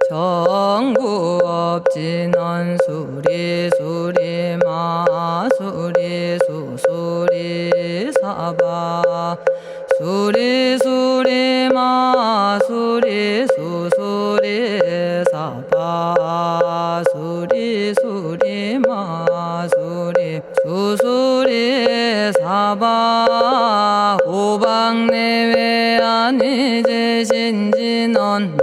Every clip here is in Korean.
정구업진원 수리수리 마수리 수수리 사바 수리수리 마수리 수수리 사바 수리수리 마수리 수수리 사바 오방내외 안이제신진원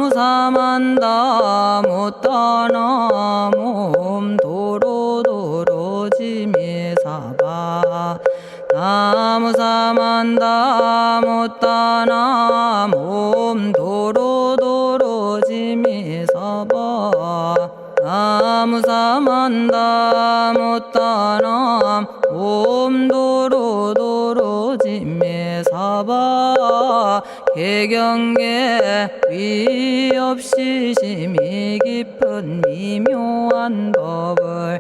나무사만다 못다나 몸 도로도로지미사바 나무사만다 못다나 몸 도로도로지미사바 나무사만다 못다나 몸 도로도로지미사바 개경계 위없이 심히 깊은 미묘한 법을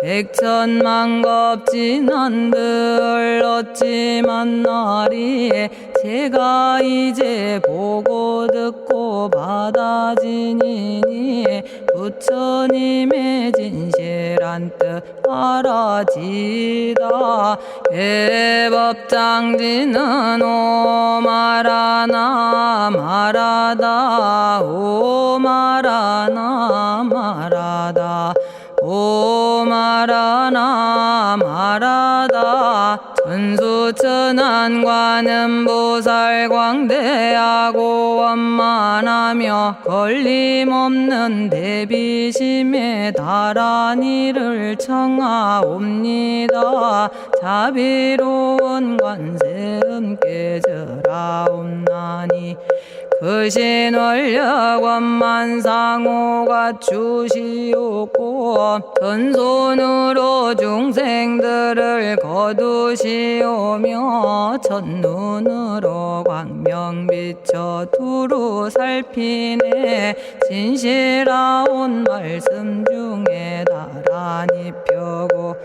백천만겁진한들 어찌 만나리 제가 이제 보고 듣고 받아지니니 부처님의 진실한 뜻 알아지다 해법장지는 오마라나 마라다 오마라나 마라다 오마라나 마라다 천수천안관음보살 광대하고 원만하며 걸림없는 대비심에 달한 이를 청하옵니다. 자비로운 관세음께 절하옵나니 그신원력 원만상호가 주시옵고 전손으로 중생들을 거두시오며 첫눈으로 광명비쳐 두루 살피네 진실하온 말씀 중에 나란히 펴고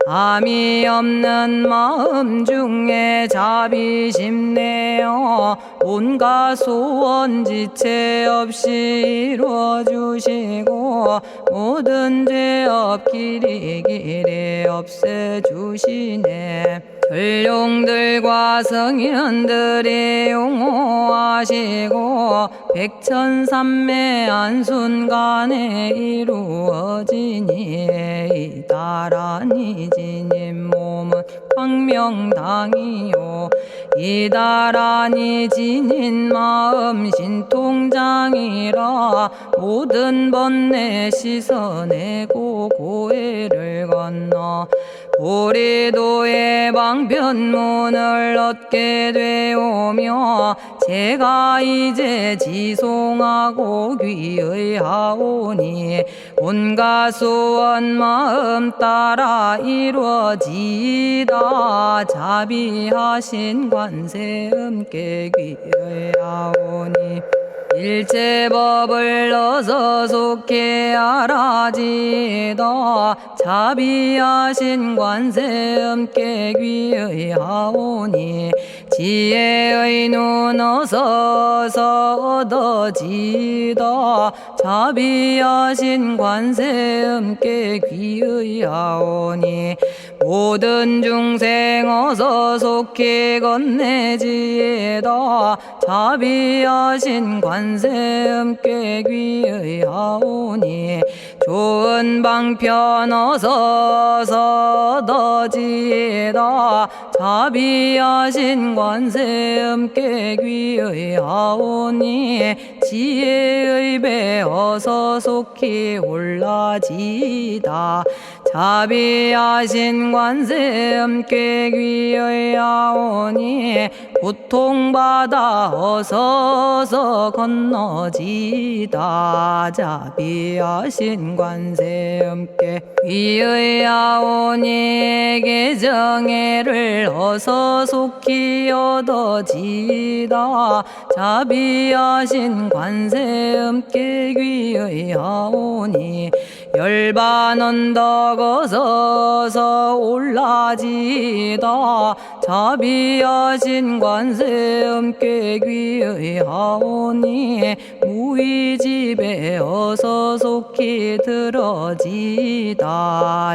암이 없는 마음 중에 자비심 내어 온갖 소원 지체 없이 이루어주시고 모든 죄업 길이 없애주시네. 전룡들과 성현들이 용호하시고 백천삼매 한순간에 이루어지니 이다라니 지님 몸은 광명당이요 이다라니 지닌 마음 신통장이라 모든 번뇌 씻어내고 고해를 건너 보리도의 방편문을 얻게 되오며 제가 이제 지송하고 귀의하오니 온갖 소원 마음 따라 이루어지다 자비하신 관세음께 귀의하오니 일체법을 어서 속히 알아지다 자비하신 관세음께 귀의하오니 지혜의 눈 어서 얻어지다 자비하신 관세음께 귀의하오니 모든 중생 어서 속히 건네지다 자비하신 관세음께 귀의하오니 좋은 방편 어서 얻어지다 자비하신 관세음께 귀의하오니 지혜의 배 어서 속히 올라지다 자비하신 관세음께 귀의하오니 고통받아 어서서 건너지다 자비하신 관세음께 귀의하오니 개정애를 어서 속히 얻어지다 자비하신 관세음께 귀의하오니 열반 언덕 어서서 올라지다 자비하신 관세음께 귀의하오니 무의집에 어서 속히 들어지다.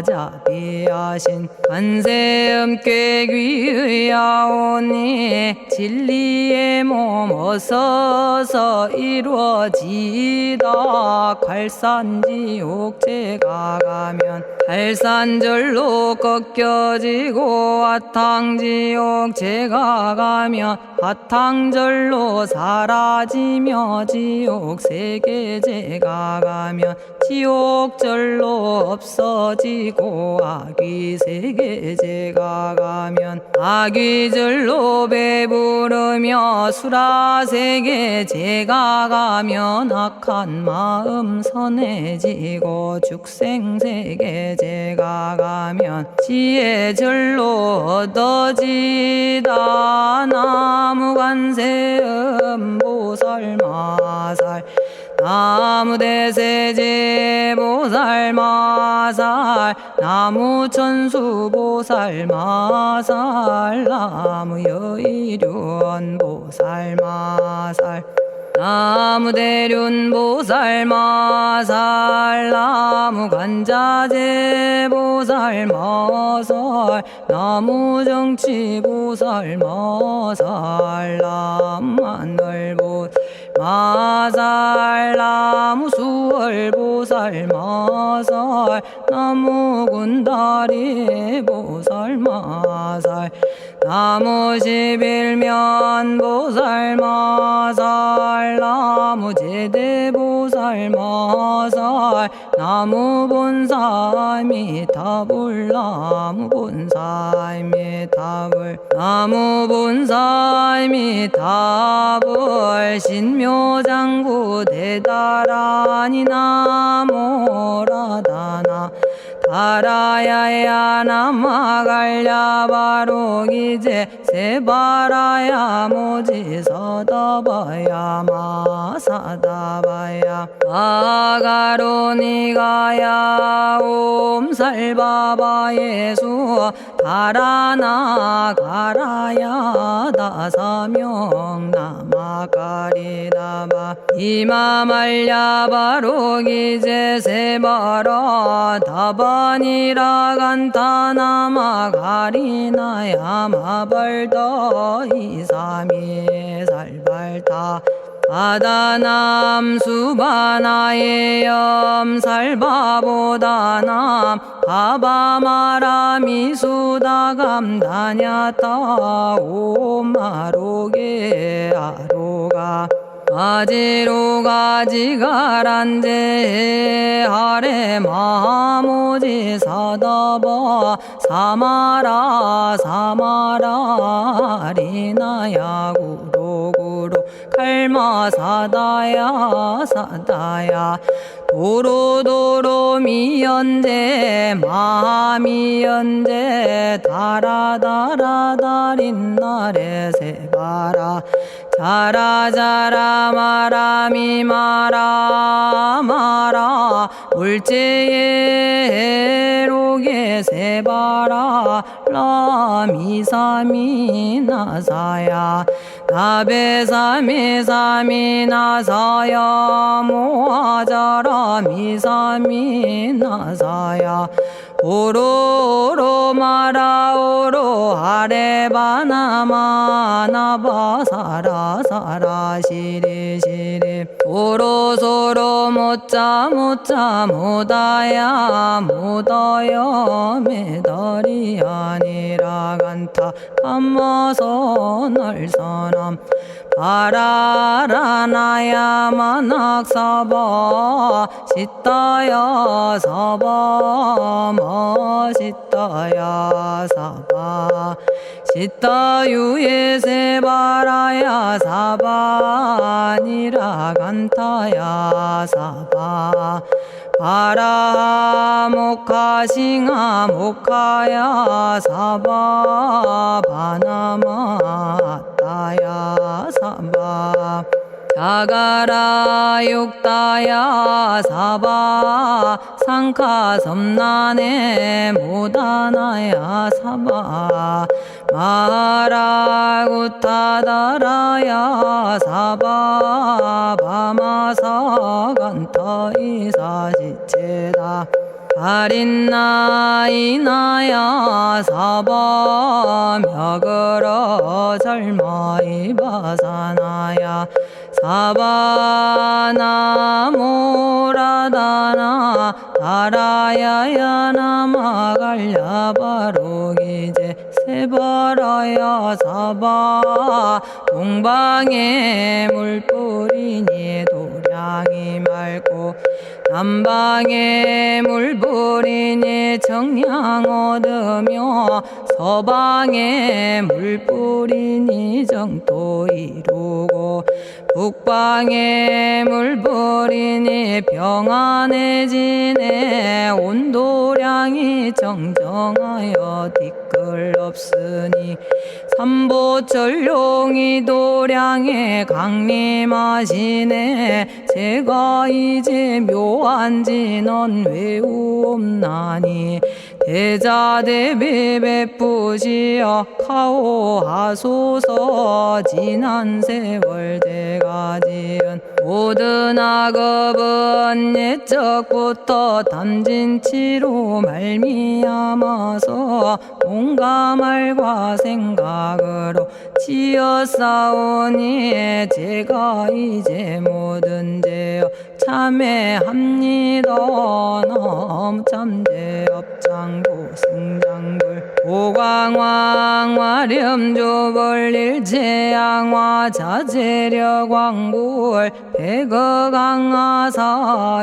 자비하신 관세음께 귀의하오니 진리의 몸 어서서 이루어지다. 갈산지옥제가 가면 갈산절로 꺾여지고 화탕지옥제가 가면 화탕절로 사라지며 지옥세계제가 가면 지옥절로 없어지고 아귀세계제가 가면 아귀절로 배부르며 수라세계제가 가면 악한 마음 선해지고 죽생세계제가 가면 지혜절로 얻어지다. 나무관세음 보살마살 나무대세제 보살마살 나무천수 보살마살 나무여의륜 보살마살 나무대륜 보살마살 나무간자재 보살마살 나무정치 보살마살 남만월 보살마살 나무수월 보살마살 나무군다리 보살마살 나무십일면 보살마살 나무제대 보살마살 나무본사미타불 나무본사미타불 나무본사미타불 신묘장구 대다라니 나모라다나 다라야야 나마갈야바로기제 세바라야 모지서다바야 마사다바야 아가로니가야 옴살바바예수 다라나가라야 다사명 나마가리다바 이마말야바로기제 세바라 다바니라간타나마가리나야 마발더 이사미 살발타 바다남 수바나의 염살바보다남 바바마라미 수다감다냐타 오마로게 아로가 아지로가지가란제 하레 마모지 사다바 사마라 사마라 리나야 구로구로 칼마 사다야 사다야 도로도로 미연제 마미연제 다라다라다린나레 세바라 자라자라 마라미 마라 마라 울제예 로게 세바라 라미사미 나사야 나베사미사미 나사야 모아자라 미사미 나사야 오로로 마라오로 아레바나마 나바사라 사라 시리 시리 오로소로 못자 못자 못다야 못다야 메달이 아니라 간타 감마서 날선함 바라라나야 만학사바 시타야 사바 마시타야 사바 시타유예 세바라야 사바 니라 간타야 사바 바라 모카싱아 모카야 사바 바나마 따야 사바 자가라 육다야 사바 상카 섬난에 모다나야 사바 마라구타다라야 사바바마사간타 이사시체다 아린나이나야 사바며그러 절마이바사나야 사바나모라다나 다라야야 나마갈야바로기제 세바라야 사바 동방에 물뿌리니 도량이 맑고 남방에 물뿌리니 정량 얻으며 서방에 물뿌리니 정토 이루고 북방에 물뿌리니 평안해지네 온도량이 정정하여 뒤끌 없으니 삼보철룡이 도량에 강림하시네 제가 이제 묘한지 넌 외우옵나니 대자대비 베푸시어 카오하소서 지난 세월 제가 지은 모든 악업은 옛적부터 담진치로 말미암아서 온갖 말과 생각으로 지었사오니 제가 이제 모든 죄업 참회합니다. 너무 참죄업장고 승장불 오광왕 화렴조벌 일체양화 자재력왕불 백어강하사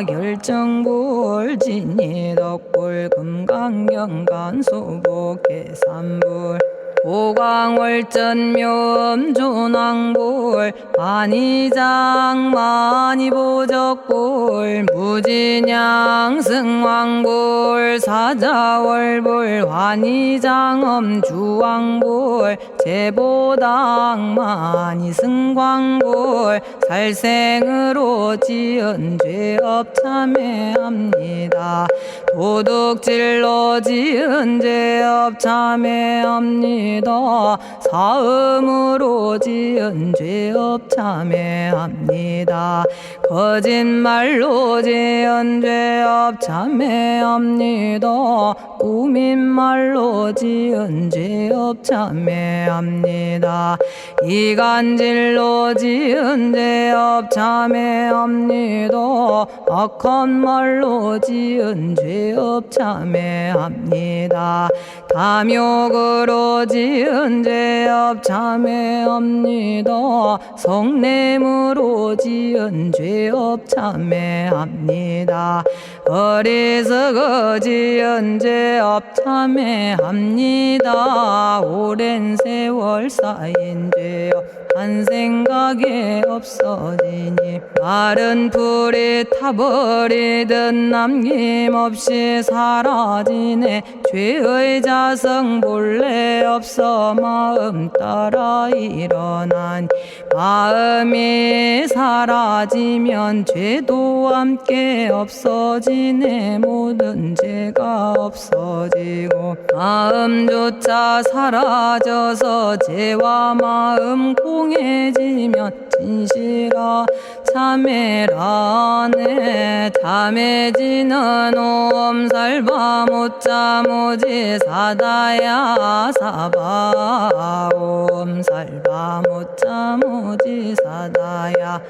결정불 진이덕불 금강경간소복계산불 오광월전묘음존왕불 안이장 만이보적불 무진양승왕불 사자월불 환희장엄주왕불 제보당 만이승광불 살생으로 지은 죄업 참회합니다. 도둑질로 지은 죄업 참회합니다. 사음으로 지은 죄업 참회합니다. 거짓말로 지은 죄업 참회합니다. 꾸민말로 지은 죄업 참회합니다. 이간질로 지은 죄업 참회합니다. 악한 말로 지은 죄업 참회합니다. 탐욕으로 지은 죄업 참회합니다. 성냄으로 지은 죄업 참회합니다. 어리석어 지은 죄업 참회합니다. 오랜 세월 쌓인 죄업 한 생각에 없어지니 마른 풀이 타버리듯 남김없이 사라지네. 죄의 자성 본래 없어 마음 따라 일어나니 마음이 사라지면 죄도 함께 없어지네. 모든 죄가 없어지고 마음조차 사라져서 죄와 마음 공해지면 진실아 참회라네. 참해지는 옴살바 못자모지 사다야 사바 옴살바 못자모지 사다야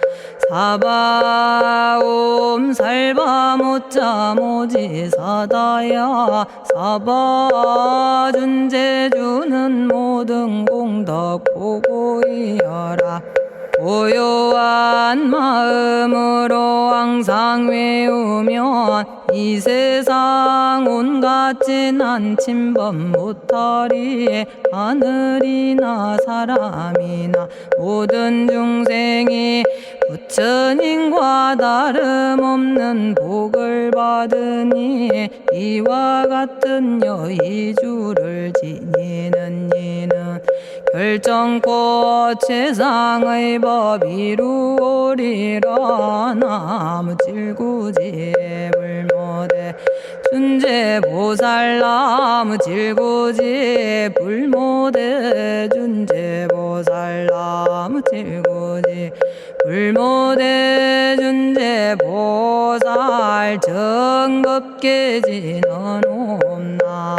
사바 옴살바 못자모지 사다야 사바 준재주는 모든 공덕 보고이여라. 고요한 마음으로 항상 외우면 이 세상 온갖 재난 침범 못하리. 하늘이나 사람이나 모든 중생이 부처님과 다름없는 복을 받으니 이와 같은 여의주를 지니는 이는 결정코 최상의 법 이루오리라. 나무질구지불모대 준재보살나무 질고지 불모대 준재보살나무 질고지 불모대 준재보살 정법계지는 옴남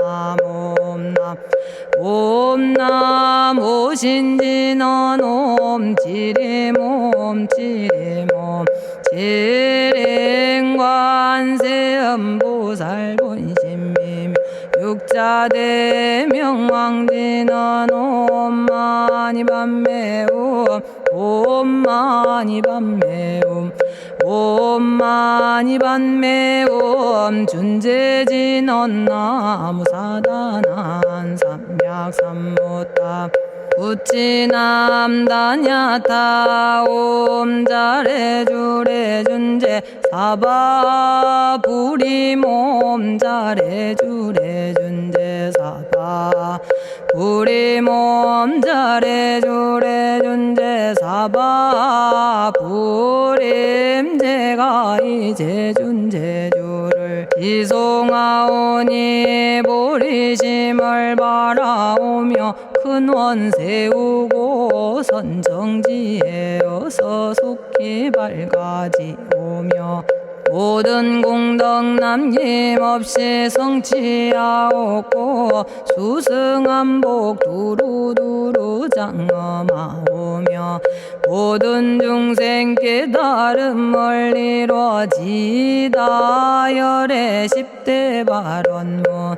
옴남 오신지는 옴지리몸 지리몸 지랭관세음보살 본심미미 육자대명왕지는 옴마니밤매옴 옴마니밤매옴 옴마니밤매옴 준재진언 나무사단한 삼약삼무타 우치남다냐타 옴자레주레 준재 사바부리몸 자레주레 준재 사바 부리몸 자레주레 준재 사바 부림 제가 이제 준재주를 지송하오니 보리심을 바라오며 큰 원 세우고 선정지에 어서 속히 밝아지오며 모든 공덕 남김없이 성취하옵고 수승한복 두루두루 장엄하오며 모든 중생 깨달음을 이루어지다 열의 10대 발언문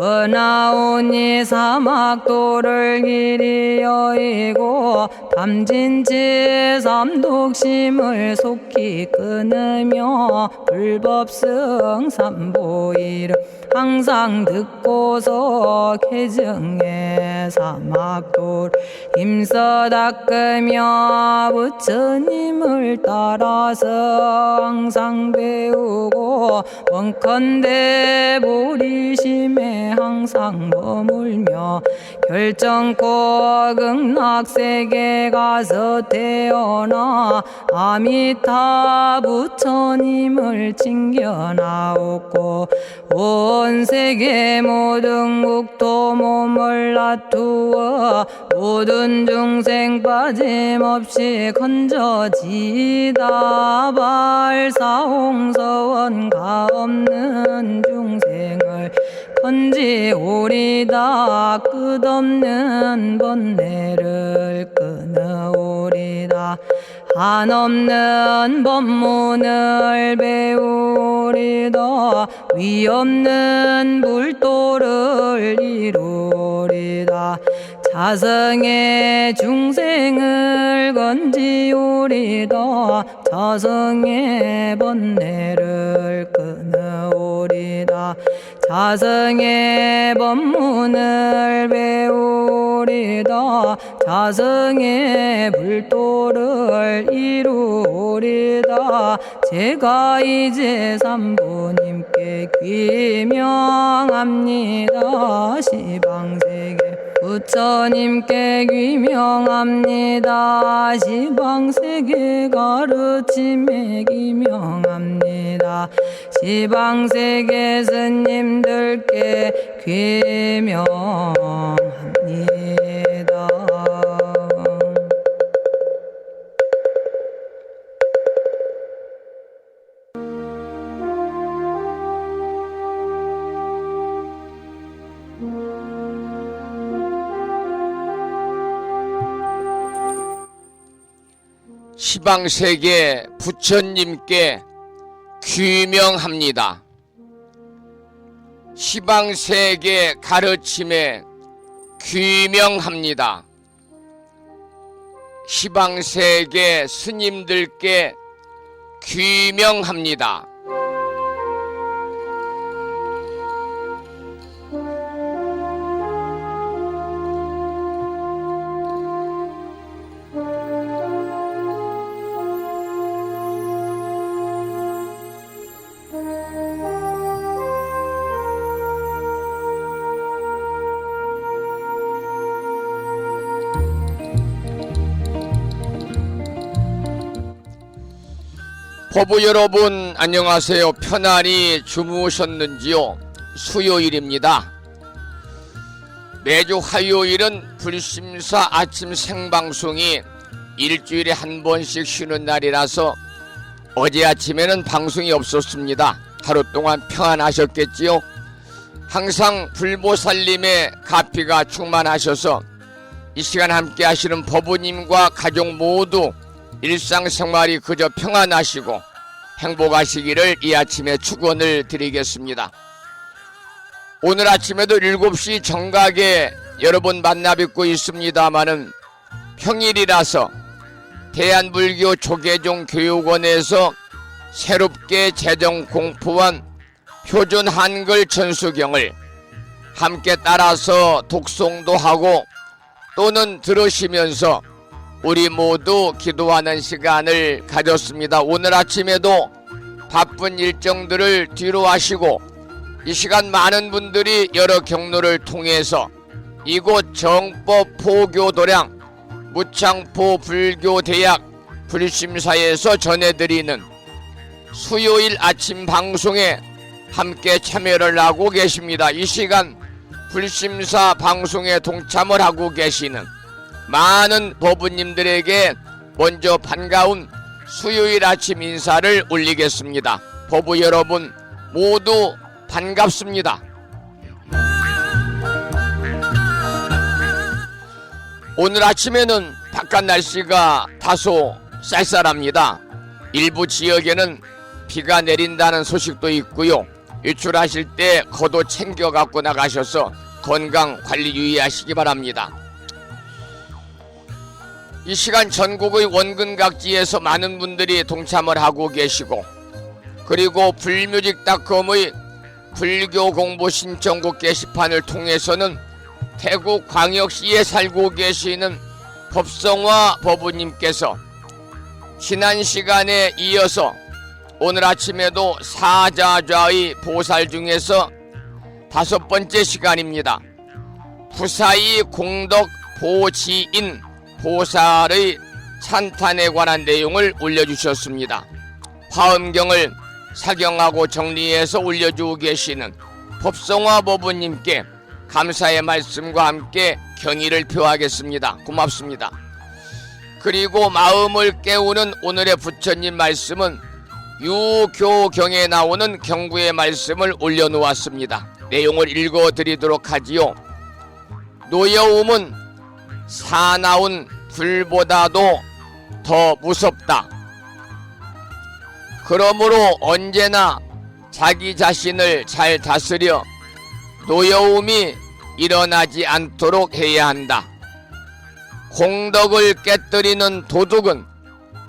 은하오니 사막도를 길이 여의고 탐진치 삼독심을 속히 끊으며 불법승 삼보이를 항상 듣고서 개정해 사막도를 힘써 닦으며 부처님을 따라서 항상 배우고 원컨대 보리심에 항상 머물며 결정코 극락세계 가서 태어나 아미타 부처님을 챙겨나오고 온 세계 모든 국토 몸을 놔두어 모든 중생 빠짐없이 건져지다 발사홍서원가 없는 중생을 건지오리다 끝없는 번뇌를 끊어오리다 한없는 법문을 배우리다 위없는 불도를 이루리다 자성의 중생을 건지오리다 자성의 번뇌를 끊어오리다 자성의 법문을 배우리다 자성의 불도를 이루리다 제가 이제 삼부님께 귀명합니다 시방세계 부처님께 귀명합니다 시방세계 가르침에 귀명합니다 시방세계 스님들께 귀명합니다. 시방세계 부처님께 귀명합니다. 시방세계 가르침에 귀명합니다. 시방세계 스님들께 귀명합니다. 법부 여러분 안녕하세요. 편안히 주무셨는지요? 수요일입니다. 매주 화요일은 불심사 아침 생방송이 일주일에 한 번씩 쉬는 날이라서 어제 아침에는 방송이 없었습니다. 하루 동안 평안하셨겠지요? 항상 불보살님의 가피가 충만하셔서 이 시간 함께 하시는 법부님과 가족 모두 일상생활이 그저 평안하시고 행복하시기를 이 아침에 축원을 드리겠습니다. 오늘 아침에도 7시 정각에 여러분 만나 뵙고 있습니다마는 평일이라서 대한불교 조계종 교육원에서 새롭게 제정 공포한 표준 한글 전수경을 함께 따라서 독송도 하고 또는 들으시면서 우리 모두 기도하는 시간을 가졌습니다. 오늘 아침에도 바쁜 일정들을 뒤로 하시고 이 시간 많은 분들이 여러 경로를 통해서 이곳 정법 포교도량 무창포 불교대학 불심사에서 전해드리는 수요일 아침 방송에 함께 참여를 하고 계십니다. 이 시간 불심사 방송에 동참을 하고 계시는 많은 법부님들에게 먼저 반가운 수요일 아침 인사를 올리겠습니다. 법부 여러분 모두 반갑습니다. 오늘 아침에는 바깥 날씨가 다소 쌀쌀합니다. 일부 지역에는 비가 내린다는 소식도 있고요. 외출하실 때 겉옷 챙겨 갖고 나가셔서 건강 관리 유의하시기 바랍니다. 이 시간 전국의 원근각지에서 많은 분들이 동참을 하고 계시고 그리고 불뮤직닷컴의 불교 공부 신청곡 게시판을 통해서는 태국 광역시에 살고 계시는 법성화 법부님께서 지난 시간에 이어서 오늘 아침에도 사자좌의 보살 중에서 5번째 시간입니다. 부사의 공덕 보지인 보살의 찬탄에 관한 내용을 올려주셨습니다. 화엄경을 사경하고 정리해서 올려주고 계시는 법성화 법부님께 감사의 말씀과 함께 경의를 표하겠습니다. 고맙습니다. 그리고 마음을 깨우는 오늘의 부처님 말씀은 유교경에 나오는 경구의 말씀을 올려놓았습니다. 내용을 읽어드리도록 하지요. 노여움은 사나운 불보다도 더 무섭다. 그러므로 언제나 자기 자신을 잘 다스려 노여움이 일어나지 않도록 해야 한다. 공덕을 깨뜨리는 도둑은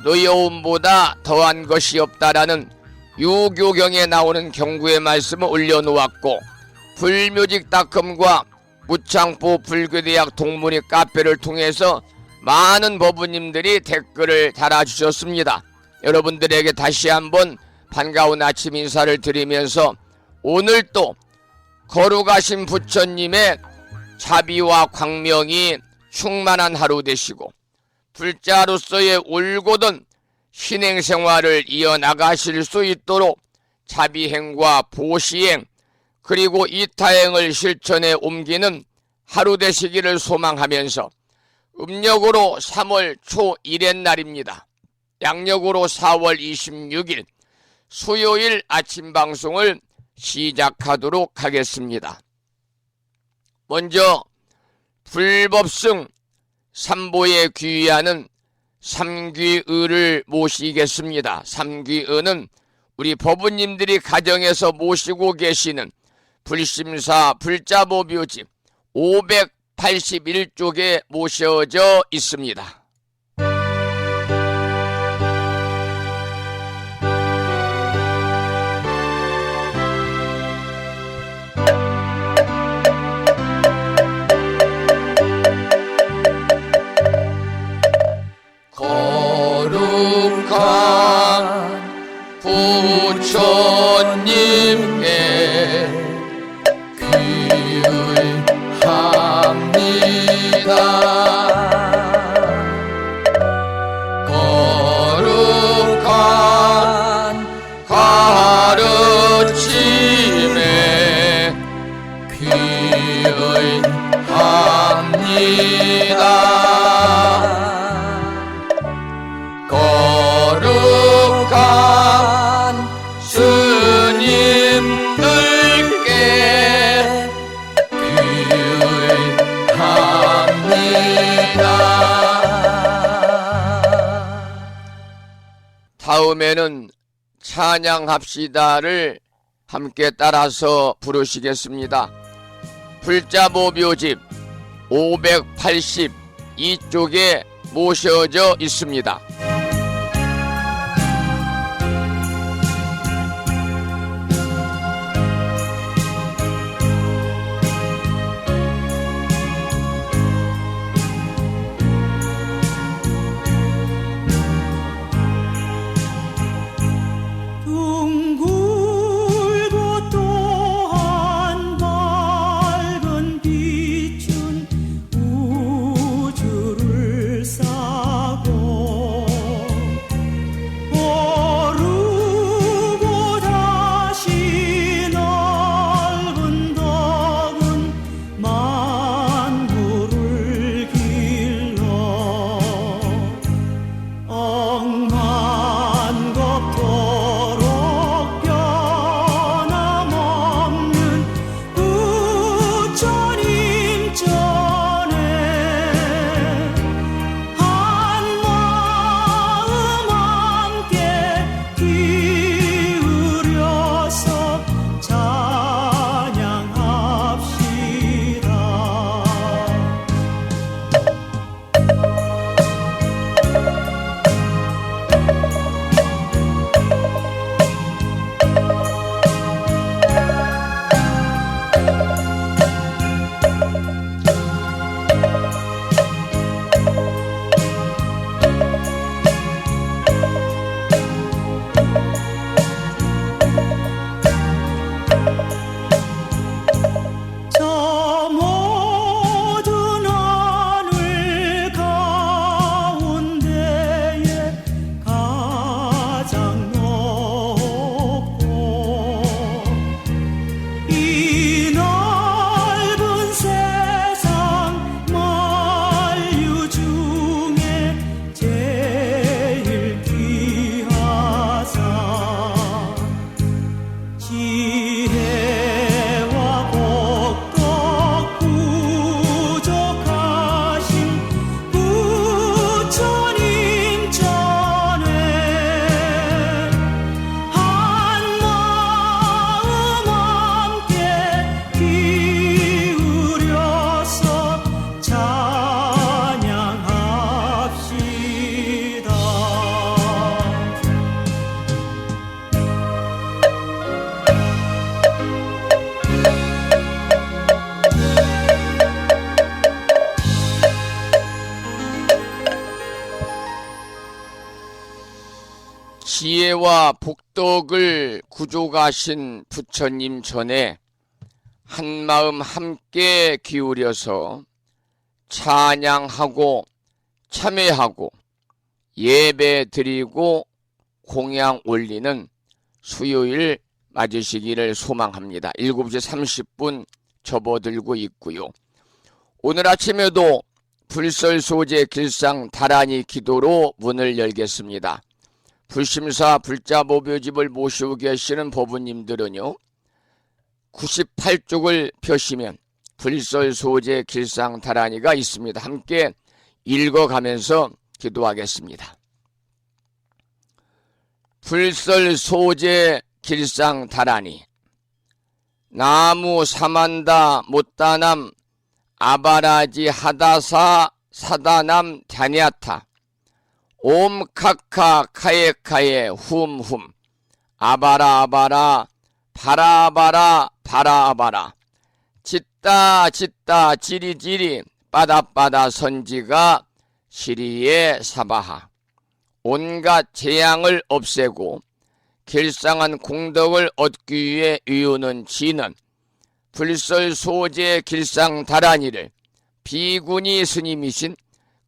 노여움보다 더한 것이 없다라는 유교경에 나오는 경구의 말씀을 올려놓았고 불뮤직닷컴과 무창포 불교대학 동문회 카페를 통해서 많은 법부님들이 댓글을 달아주셨습니다. 여러분들에게 다시 한번 반가운 아침 인사를 드리면서 오늘 또 거룩하신 부처님의 자비와 광명이 충만한 하루 되시고 불자로서의 올곧은 신행생활을 이어나가실 수 있도록 자비행과 보시행 그리고 이타행을 실천에 옮기는 하루 되시기를 소망하면서 음력으로 3월 초 1의 날입니다. 양력으로 4월 26일 수요일 아침 방송을 시작하도록 하겠습니다. 먼저 불법승 삼보에 귀의하는 삼귀의를 모시겠습니다. 삼귀의는 우리 법부님들이 가정에서 모시고 계시는 불심사 불자보묘집 581쪽에 모셔져 있습니다. 거룩한 부처님께 귀의합니다. 거룩한 처음에는 찬양합시다를 함께 따라서 부르시겠습니다. 불자보묘집 582쪽에 모셔져 있습니다. 둥글고 또한 밝은 빛은 우주를 싸고 오르고 다시 넓은 덕은 만물을 길러 억만겁도록 변함없는 부처님 전에 한마음 함께 기울여서 찬양합시다. 저 모든 하늘 가운데에 가장 높고 이 넓은 세상 만유 중에 제일 귀하사 지혜와 복덕 부족하신 부처님 전에 한마음 함께 기울여서 찬양합시다. 지혜와 복덕을 구족하신 부처님 전에 한마음 함께 기울여서 찬양하고 참회하고 예배 드리고 공양 올리는 수요일 맞으시기를 소망합니다. 7시 30분 접어들고 있고요. 오늘 아침에도 불설소재 길상 다란이 기도로 문을 열겠습니다. 불심사 불자보묘집을 모시고 계시는 법부님들은요, 98쪽을 펴시면 불설소재 길상 다란이가 있습니다. 함께 읽어가면서 기도하겠습니다. 불설소재 길상 다란이 나무 사만다 못다남 아바라지 하다사 사다남 갸냐타 옴카카 카에카에 훔훔 아바라 아바라 바라바라 바라바라 짓다 짓다 지리지리 빠다빠다 선지가 시리에 사바하 온갖 재앙을 없애고 길상한 공덕을 얻기 위해 이유는 지는 불설소재 길상 다란이를 비구니 스님이신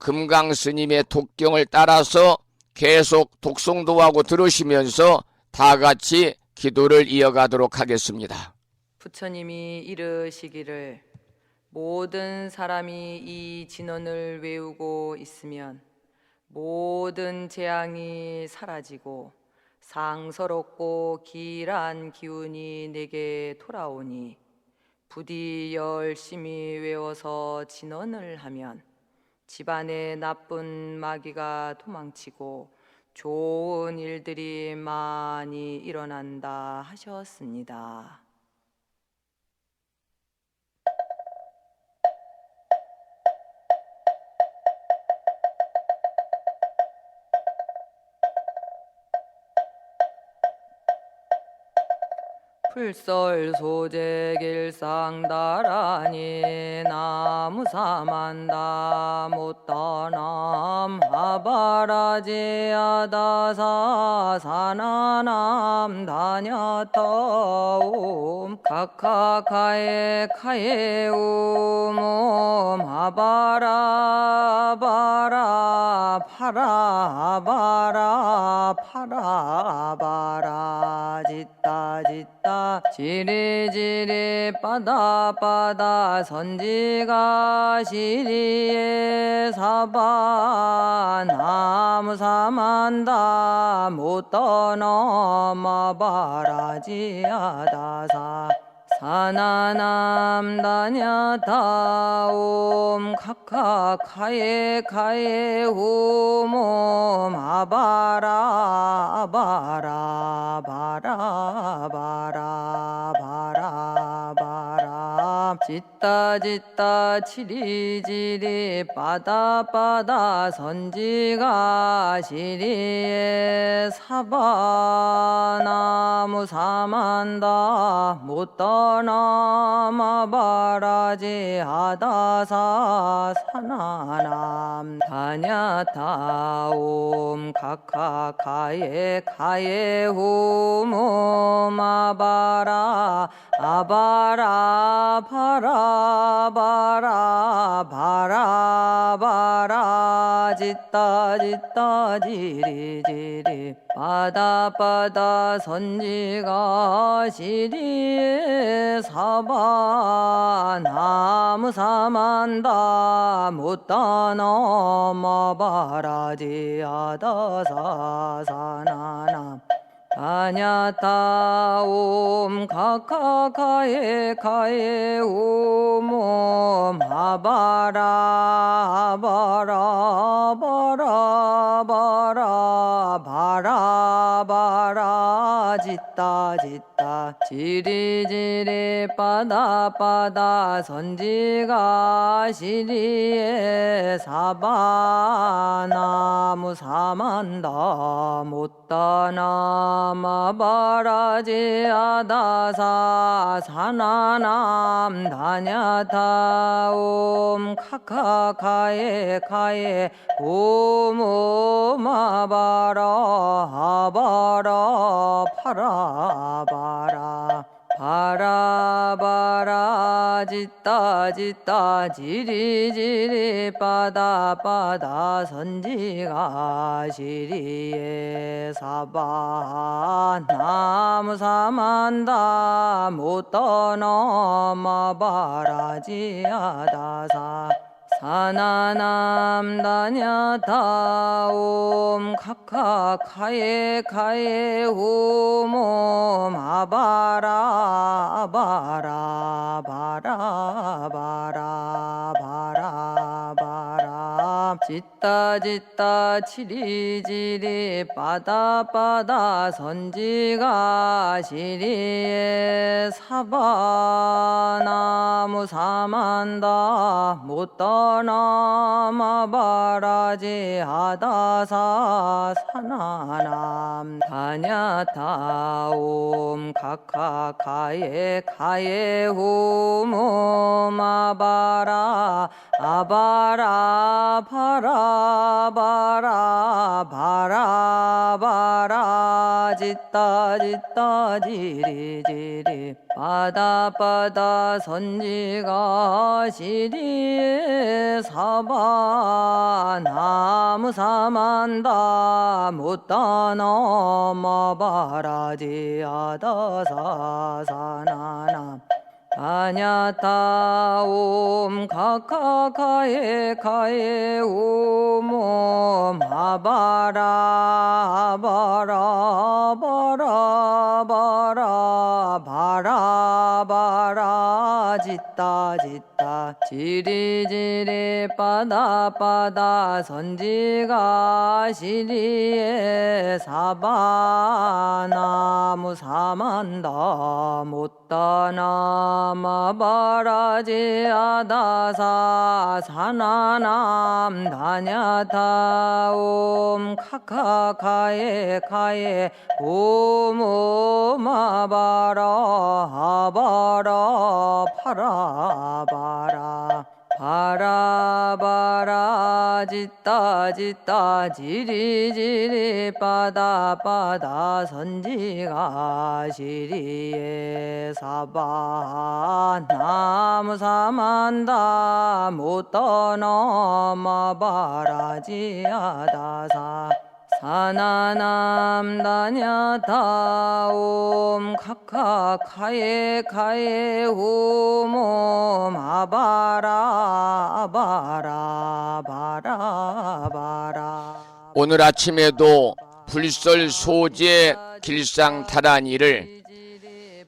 금강 스님의 독경을 따라서 계속 독송도하고 들으시면서 다 같이 기도를 이어가도록 하겠습니다. 부처님이 이르시기를 모든 사람이 이 진언을 외우고 있으면 모든 재앙이 사라지고 상서롭고 길한 기운이 내게 돌아오니 부디 열심히 외워서 진언을 하면 집안의 나쁜 마귀가 도망치고 좋은 일들이 많이 일어난다 하셨습니다. 풀설소재길상다라니 나무사만다 못떠남 아바라지아다사 사나남 다냐타옴 카카카에 카에우몸 아바라 바라 파라 바라 파라 바라 짓다 짓다 지리지리 빠다빠다 선지가 시리에 사바 나무사만다 못떠넘어 바라지아다사 사나남 다냐타옴 카카카에 카에 후몸 아바라 바라 바라 바라 바라 바라 짓다 짓다 치리지리 빠다빠다 선지가 시리에 사바 나무 사만다 못떠넘어 바라지아다사 사나남 다냐타옴 카카카에 카에 후몸 아바라 아바라 바라 바라 바라 바라 짓다 짓다 지리지리 빠다빠다 선지가 시리에 사바 나무 사만다 못떠넘어 바라지아다사 사나남 다냐타옴 카카카에 카에 후몸 아바라 바라 바라 바라 바라 바라 짓다 짓다 지리지리 빠다빠다 선지가 시리에 사바 나무 사만다 못떠넘어 바라지아다사 사나남 다냐타옴 카카카에 카에 오모마 바라 바라 파라 바라 바라 바라 짓다 짓다 지리지리 빠다빠다 선지가 시리에 사바 나무 사만다 못떠넘어 바라지아다사 사나남 다냐타옴 카카카에 카에 후몸 아바라 바라 바라 바라 바라 바라 짓다 짓다 치리지리 빠다빠다 선지가 시리에 사바 나무 사만다 못떠넘어 바라지아다사 사나남 다냐타옴 카카카에 카에 후몸 아바라 아바라 바라 바라 바라 바라 짓다 짓다 지리지리 빠다빠다 선지가 시리에 사바 나무 사만다 못떠넘어 바라지아다사 사나남 다냐타 옴 카카카에 카에 오모 마바라 바라 바라 바라 바라 바라 짓다 짓다 지리지리 빠다 빠다 선지가 시리에 사바나무 사만다 못다나 마바라지 아다사 사나남 다냐타 옴 카카카에 카에 오모 마바라 아바라 파라바라 바라바라 짓다 짓다 지리지리 빠다 빠다 선지가 시리에 사바 나무 사만다 못 떠넘어 바라지아다사 사나남 다냐타 옴 카카카에 카에 오모 아바라 바라 바라 바라. 오늘 아침에도 불설 소재 길상타란이를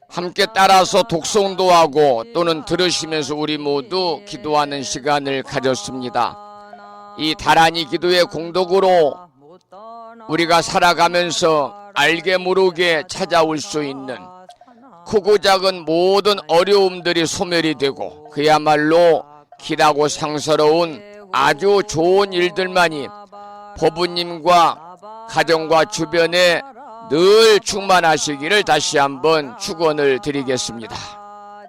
함께 따라서 독송도 하고 또는 들으시면서 우리 모두 기도하는 시간을 가졌습니다. 이 다란이 기도의 공덕으로 우리가 살아가면서 알게 모르게 찾아올 수 있는 크고 작은 모든 어려움들이 소멸이 되고 그야말로 길하고 상서로운 아주 좋은 일들만이 법부님과 가정과 주변에 늘 충만하시기를 다시 한번 축원을 드리겠습니다.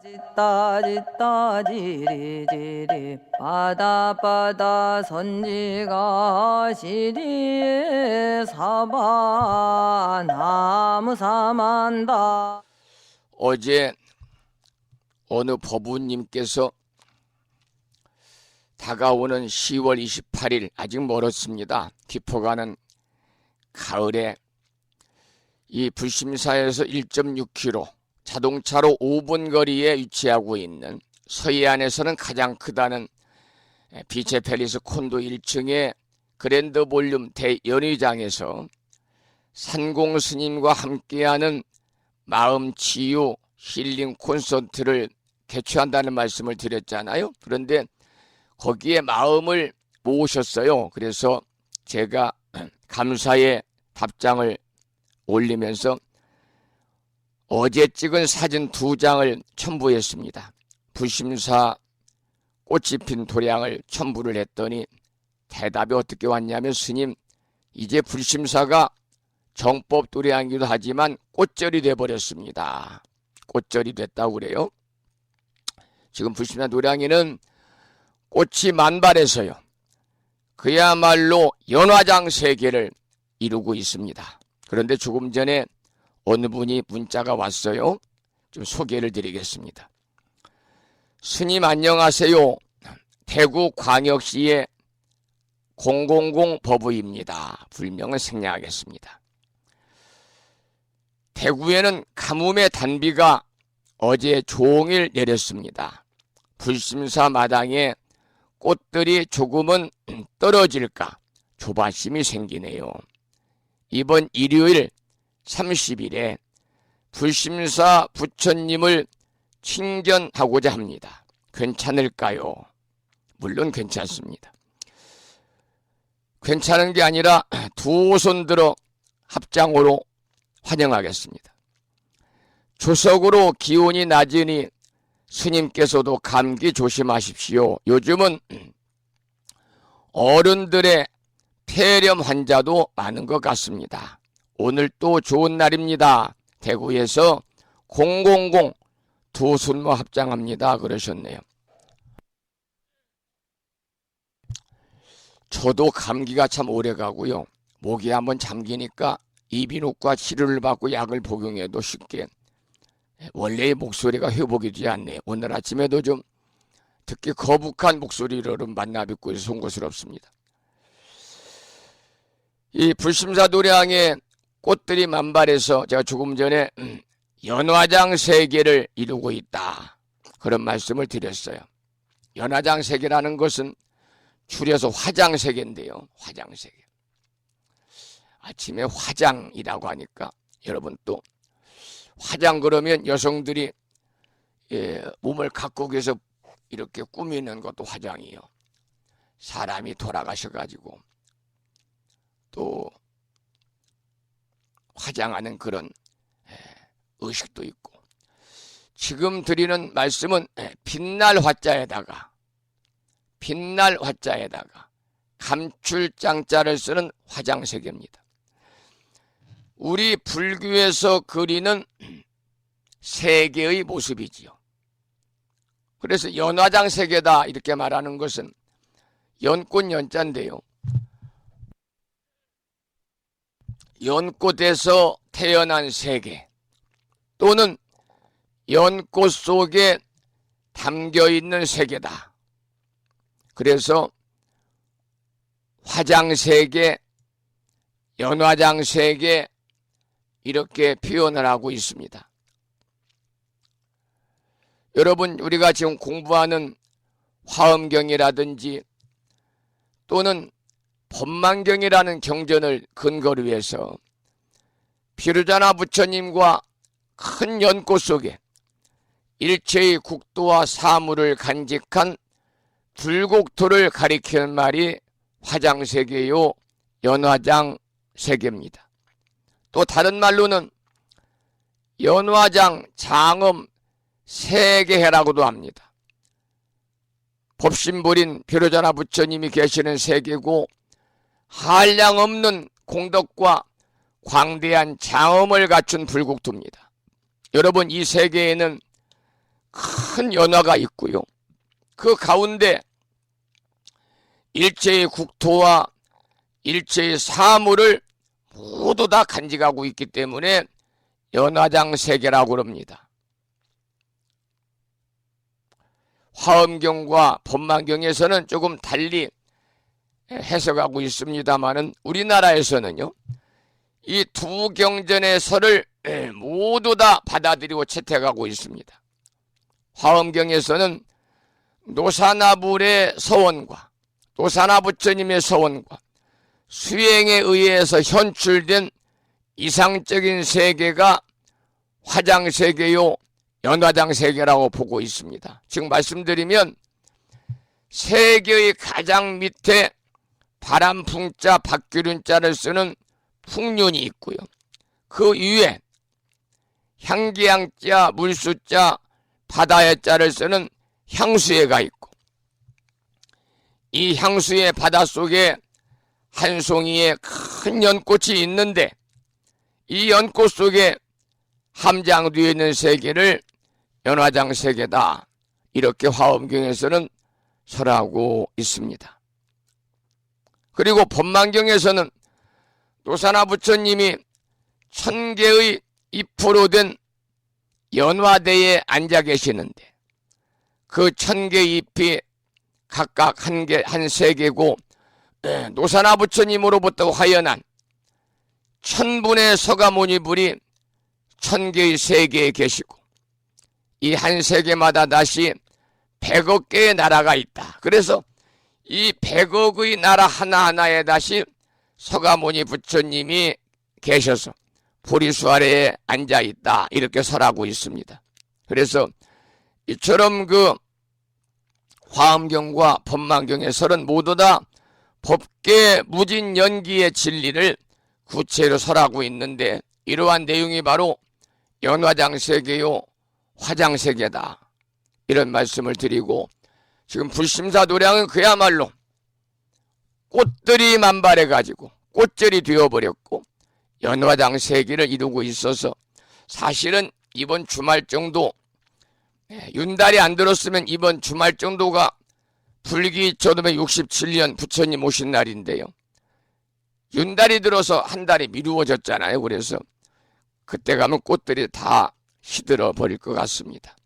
짓다 짓다 지리지리 바다 바다 선지가 시리에 사바 나무 사만다. 어제 어느 법부님께서 다가오는 10월 28일 아직 멀었습니다. 깊어가는 가을에 이 불심사에서 1.6km 자동차로 5분 거리에 위치하고 있는 서해안에서는 가장 크다는 비체 팰리스 콘도 1층의 그랜드 볼륨 대연의장에서 산공 스님과 함께하는 마음 치유 힐링 콘서트를 개최한다는 말씀을 드렸잖아요. 그런데 거기에 마음을 모으셨어요. 그래서 제가 감사의 답장을 올리면서 어제 찍은 사진 2장을 첨부했습니다. 불심사 꽃이 핀 도량을 첨부를 했더니 대답이 어떻게 왔냐면, 스님, 이제 불심사가 정법 도량이기도 하지만 꽃절이 돼버렸습니다. 꽃절이 됐다고 그래요. 지금 불심사 도량이는 꽃이 만발해서요, 그야말로 연화장 세계를 이루고 있습니다. 그런데 조금 전에 어느 분이 문자가 왔어요. 좀 소개를 드리겠습니다. 스님 안녕하세요. 대구광역시의 000 법의입니다. 불명은 생략하겠습니다. 대구에는 가뭄의 단비가 어제 종일 내렸습니다. 불심사 마당에 꽃들이 조금은 떨어질까 조바심이 생기네요. 이번 일요일 30일에 불심사 부처님을 칭견하고자 합니다. 괜찮을까요? 물론 괜찮습니다. 괜찮은 게 아니라 두 손 들어 합장으로 환영하겠습니다. 조석으로 기온이 낮으니 스님께서도 감기 조심하십시오. 요즘은 어른들의 폐렴 환자도 많은 것 같습니다. 오늘 또 좋은 날입니다. 대구에서 000 두 손모 합장합니다. 그러셨네요. 저도 감기가 참 오래 가고요. 목이 한번 잠기니까 이비인후과 치료를 받고 약을 복용해도 쉽게 원래의 목소리가 회복이 되지 않네요. 오늘 아침에도 좀 특히 거북한 목소리로 만나 뵙고 있어서 송구스럽습니다. 이 불심사 도량에 꽃들이 만발해서 제가 조금 전에 연화장 세계를 이루고 있다. 그런 말씀을 드렸어요. 연화장세계라는 것은 줄여서 화장세계인데요. 화장세계. 아침에 화장이라고 하니까 여러분 또 화장 그러면 여성들이 몸을 각국에서 이렇게 꾸미는 것도 화장이요. 사람이 돌아가셔가지고 또 화장하는 그런 의식도 있고, 지금 드리는 말씀은 빛날 화자에다가 감출장자를 쓰는 화장세계입니다. 우리 불교에서 그리는 세계의 모습이지요. 그래서 연화장세계다 이렇게 말하는 것은 연꽃 연자인데요. 연꽃에서 태어난 세계 또는 연꽃 속에 담겨있는 세계다. 그래서 화장세계, 연화장세계 이렇게 표현을 하고 있습니다. 여러분, 우리가 지금 공부하는 화엄경이라든지 또는 법만경이라는 경전을 근거로 해서 비로자나 부처님과 큰 연꽃 속에 일체의 국도와 사물을 간직한 불국토를 가리키는 말이 화장세계요, 연화장세계입니다. 또 다른 말로는 연화장, 장엄, 세계해라고도 합니다. 법신불인 비로자나 부처님이 계시는 세계고 한량없는 공덕과 광대한 장엄을 갖춘 불국토입니다. 여러분, 이 세계에는 큰 연화가 있고요. 그 가운데 일체의 국토와 일체의 사물을 모두 다 간직하고 있기 때문에 연화장세계라고 합니다. 화엄경과 법만경에서는 조금 달리 해석하고 있습니다만은 우리나라에서는요, 이 두 경전의 설을 모두 다 받아들이고 채택하고 있습니다. 화엄경에서는 노사나불의 서원과 노사나 부처님의 서원과 수행에 의해서 현출된 이상적인 세계가 화장세계요, 연화장세계라고 보고 있습니다. 지금 말씀드리면 세계의 가장 밑에 바람풍자, 박규륜자를 쓰는 풍륜이 있고요. 그 위에 향기향자, 물수자, 바다의 자를 쓰는 향수해가 있고, 이 향수의 바닷속에 한 송이의 큰 연꽃이 있는데 이 연꽃 속에 함장되어 있는 세계를 연화장세계다 이렇게 화엄경에서는 설하고 있습니다. 그리고 법만경에서는 노사나 부처님이 1000개의 잎으로 된 연화대에 앉아 계시는데 그 1000개 잎이 각각 한 세계고 노사나 부처님으로부터 화연한 1000분의 서가모니불이 1000개의 세계에 계시고 이 한 세계마다 다시 100억 개의 나라가 있다. 그래서 이 100억의 나라 하나하나에 다시 서가모니 부처님이 계셔서 보리수 아래에 앉아있다 이렇게 설하고 있습니다. 그래서 이처럼 그 화엄경과 법만경의 설은 모두 다 법계 무진연기의 진리를 구체로 설하고 있는데 이러한 내용이 바로 연화장세계요, 화장세계다 이런 말씀을 드리고, 지금 불심사도량은 그야말로 꽃들이 만발해가지고 꽃절이 되어버렸고 연화장세계를 이루고 있어서 사실은 이번 주말 정도, 윤달이 안 들었으면 이번 주말 정도가 불기 1567년 부처님 오신 날인데요. 윤달이 들어서 한 달이 미루어졌잖아요. 그래서 그때 가면 꽃들이 다 시들어 버릴 것 같습니다.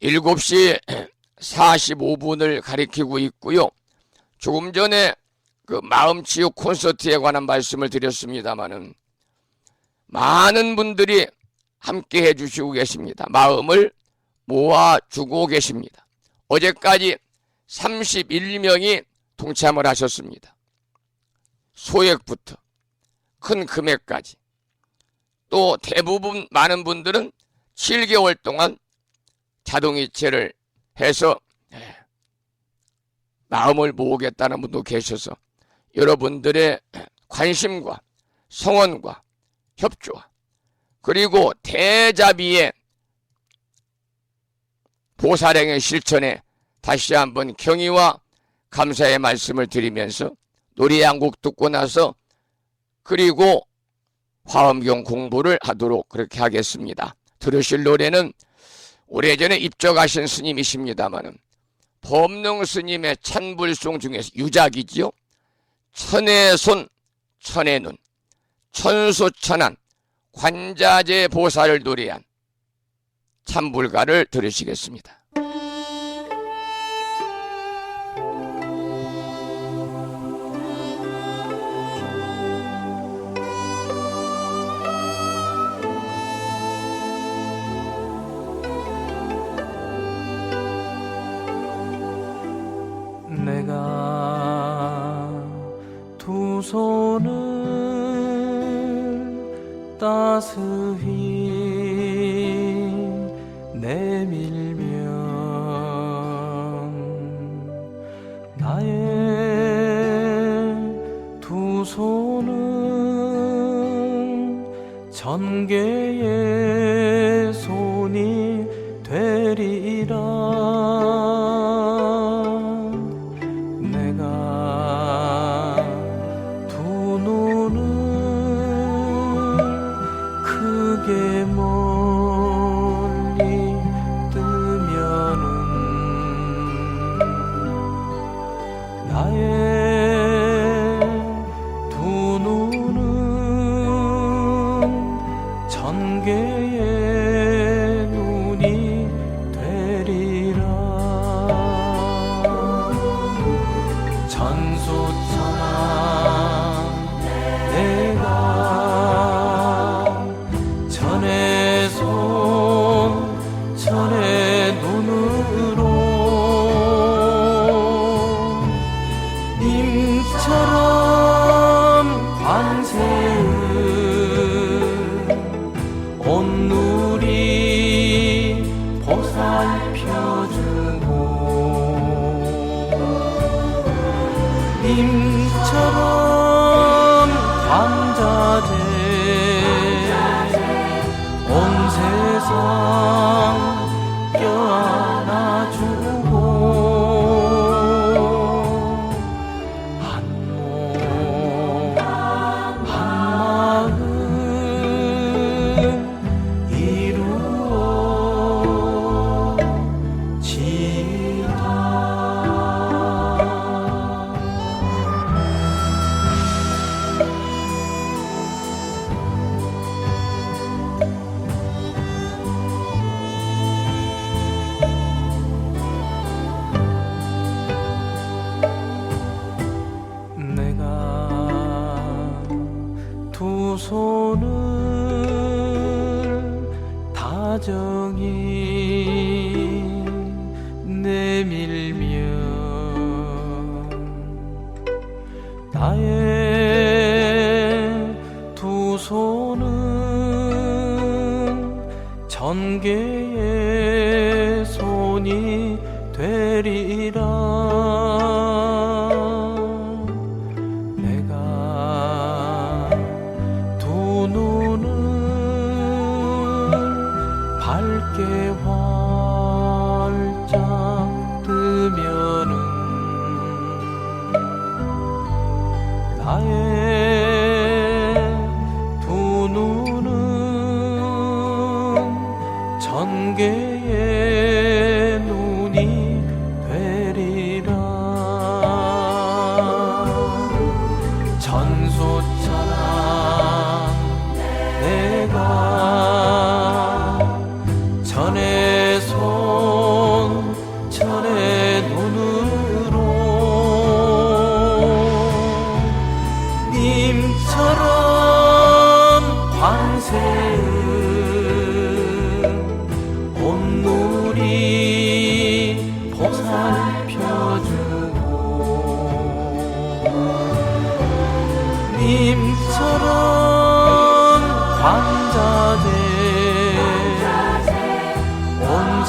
7시 45분을 가리키고 있고요. 조금 전에 그 마음치유 콘서트에 관한 말씀을 드렸습니다마는 많은 분들이 함께 해주시고 계십니다. 마음을 모아주고 계십니다. 어제까지 31명이 동참을 하셨습니다. 소액부터 큰 금액까지. 또 대부분 많은 분들은 7개월 동안 자동이체를 해서 마음을 모으겠다는 분도 계셔서 여러분들의 관심과 성원과 협조와 그리고 대자비의 보살행의 실천에 다시 한번 경의와 감사의 말씀을 드리면서 노래 한 곡 듣고 나서 그리고 화엄경 공부를 하도록 그렇게 하겠습니다. 들으실 노래는 오래전에 입적하신 스님이십니다마는 법능 스님의 찬불송 중에서 유작이지요. 천의 손, 천의 눈, 천수천안, 관자재 보살을 노래한 찬불가를 들으시겠습니다. 내가 두 손을 따스히 내밀면 나의 두 손은 천개의 손이 되리라. 님처럼 관자재 온 세상 껴안아주고 한 몸 한마음 두 손을 다정히 내밀면 나의 두 손은 천개의 손이 되리라. 밝게 활짝 뜨면은 나의 두 눈은 천개의 눈이 되리.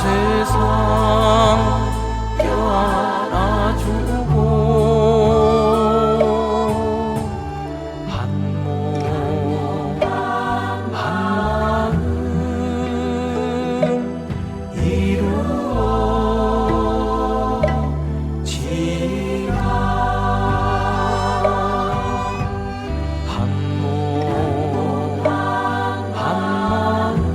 세상 껴안아주고 한 몸 한마음 이루어지라 한 몸 한마음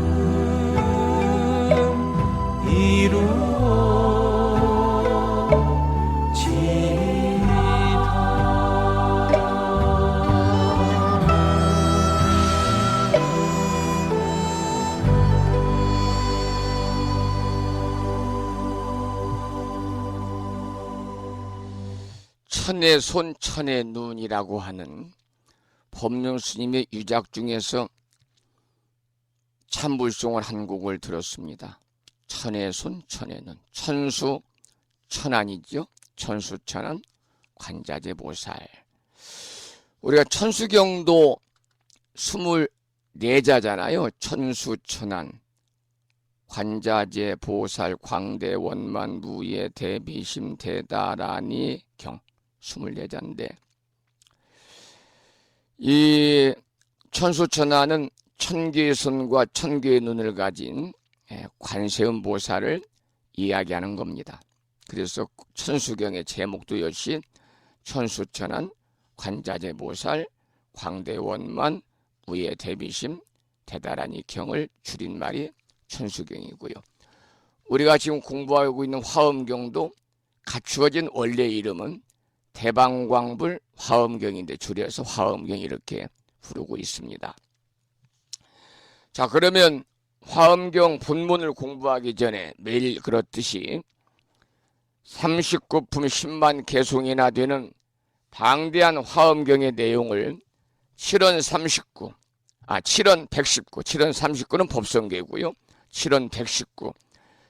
천의 손 천의 눈이라고 하는 법륜 스님의 유작 중에서 참불송을 한 곡을 들었습니다. 천의 손 천의 눈, 천수 천안이죠. 천수 천안 관자재 보살. 우리가 천수경도 24자잖아요. 천수 천안 관자재 보살 광대 원만 무예 대비심 대다라니 경 24자인데 이 천수천안은 천개의 손과 천개의 눈을 가진 관세음 보살을 이야기하는 겁니다. 그래서 천수경의 제목도 역시 천수천안 관자재 보살 광대원만 무예 대비심 대다라니 경을 줄인 말이 천수경이고요. 우리가 지금 공부하고 있는 화엄경도 갖추어진 원래 이름은 대방광불 화엄경인데 줄여서 화엄경 이렇게 부르고 있습니다. 자, 그러면 화엄경 본문을 공부하기 전에 매일 그렇듯이 39품 10만 개송이나 되는 방대한 화엄경의 내용을 7원 39, 7원 39는 법성계고요. 7원 119,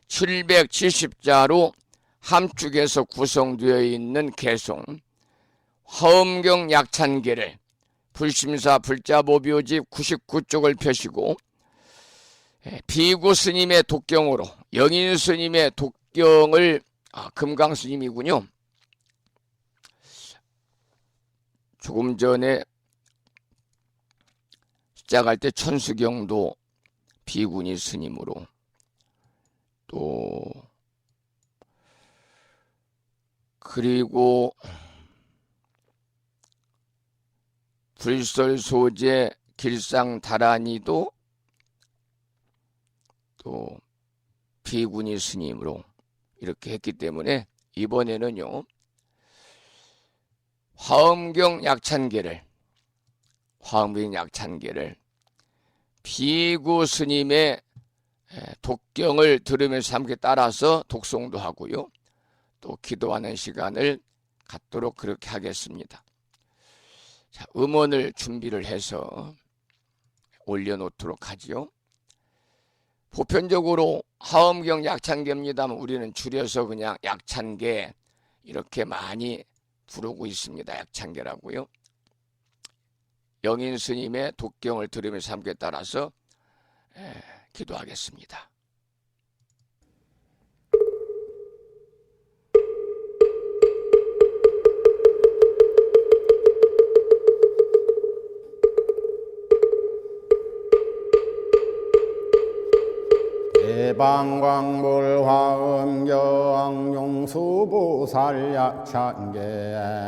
770자로 함축에서 구성되어 있는 개송 화엄경 약찬계를 불심사 불자보묘집 99쪽을 펴시고 비구 스님의 독경으로 영인 스님의 독경을 금강 스님이군요. 조금 전에 시작할 때 천수경도 비구니 스님으로 또 그리고 불설소재 길상다란이도 또 비구니 스님으로 이렇게 했기 때문에 이번에는요 화엄경 약찬계를 비구 스님의 독경을 들으면서 함께 따라서 독송도 하고요. 또 기도하는 시간을 갖도록 그렇게 하겠습니다. 자, 음원을 준비를 해서 올려놓도록 하지요. 보편적으로 화엄경 약찬계입니다만 우리는 줄여서 그냥 약찬계 이렇게 많이 부르고 있습니다. 약찬계라고요. 영인 스님의 독경을 들으면서 함께 따라서 기도하겠습니다. 대방광불 화엄경 용수보살 약찬계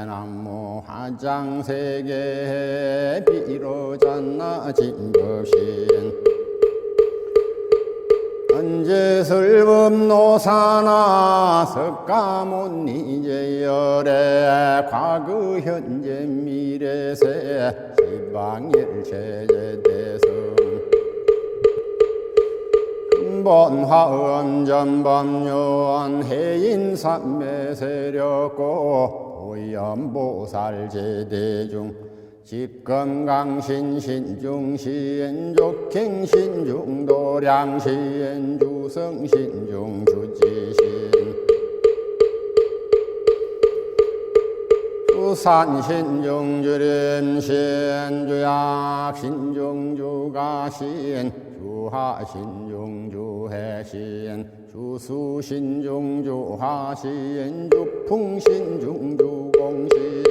남무 화장세계 비로잔나 진급신 언제설법노사나 석가모니제열의 과거 현재 미래세 지방일체제대성 근본 화엄전범요한 해인삼매세력고 오염보살제대중 집건강신신중시엔족행신중도량시엔주성신중주지신 수산신중주림시엔주약신중주가신 주하신중주해신 주수신중주하신 주풍신중주공신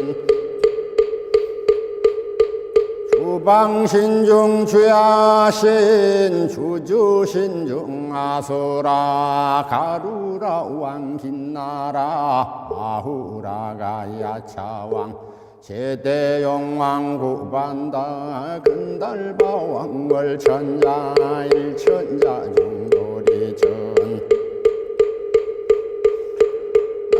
주방신중 주야신 주주신중 아수라 가루라 왕긴나라 아후라가 야차왕 제대용왕 구반다 근달바왕 월천자 일천자 중도리전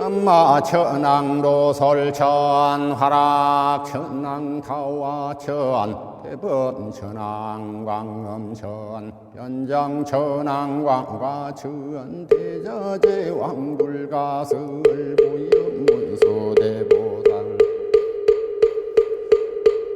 남마천왕도 설천 화락천왕타와천 대범천왕 광음천 변정천왕 광과천 대자제왕 불가설 보염문수대보살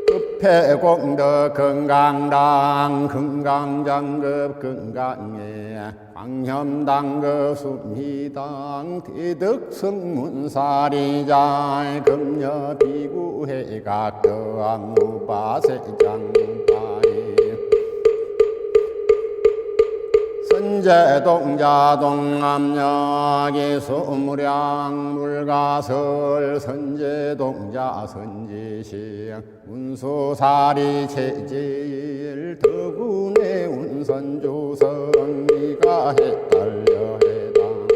급해공덕 건강당 건강장급 건강에 광염당급 수미당 대덕성문사리자 금여비구해각도왕 무바세장무바이 선제동자동암역이 소무량 물가설 선제동자 선지식 운수사리 체질 더군의 운선조성 이가 해달려 해당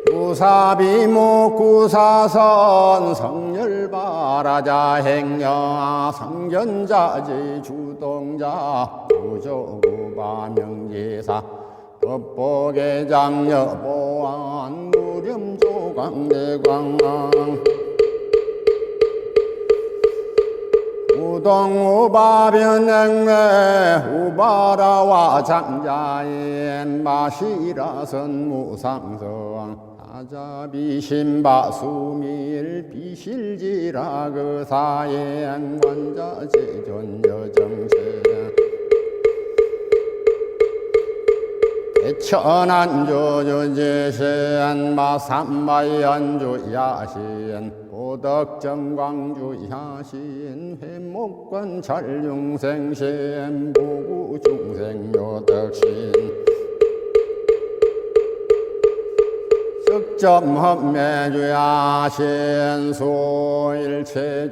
구사비목 구사선 성열바라자 행여 성견자지 주동자 우조구바 명지사 법복의 장여 보안 무렴조광대광왕 우동우바변행매 우바라와 장자인 마시라선 무상성 아자비신바수밀 비실지라 그 사행 관자제존여정세 대천안조주제신 마삼마연주야신 보덕정광주야신 회목관 찰중생신 보구중생묘덕신 석점합매주야신 소일체주야신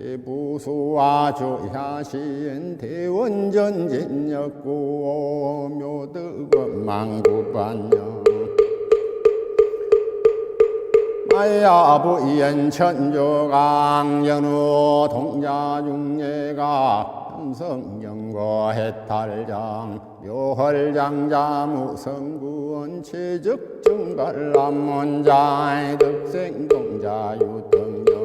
기부수와주야신 대원전진역구 묘득원망구반영 마야부연천조강연우 동자중예가 성영거해탈장 묘헐장자무성구원 최적정갈람원자의 덕생동자유등령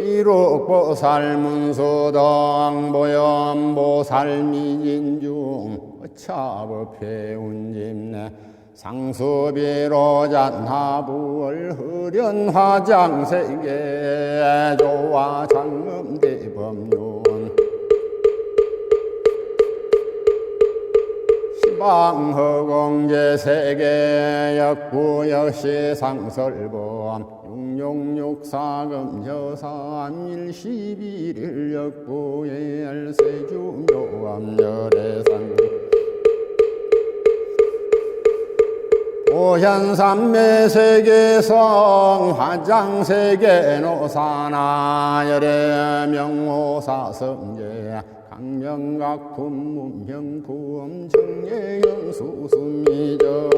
이룩보살문수동 보염보살미진중 어차법회운집내 상수비로잔하부월 흐련화장세계 조화 장음대법륜 시방허공제세계 역구역시 상설범 육육육사금여삼 일십일일 역부의 일세주묘암열애상 오현삼매세계성 화장세계노사나열애 명호사성제 강명각품 문명품 정예현수수미정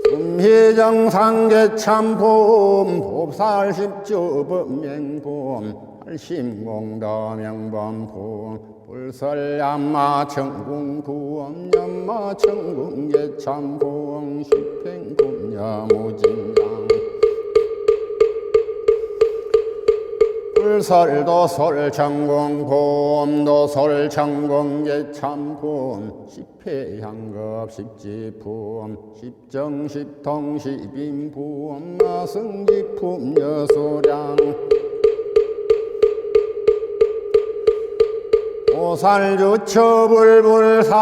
숨희정상계참품 법살십주법명품 알심공더명범품 불설얌마천궁품 염마천궁계참품 십행품 여무진장 불설도 솔천궁품 도솔천궁계참품 십회향급 십지품 십정십통 십인품 마승지품 여소량 오살주처불불사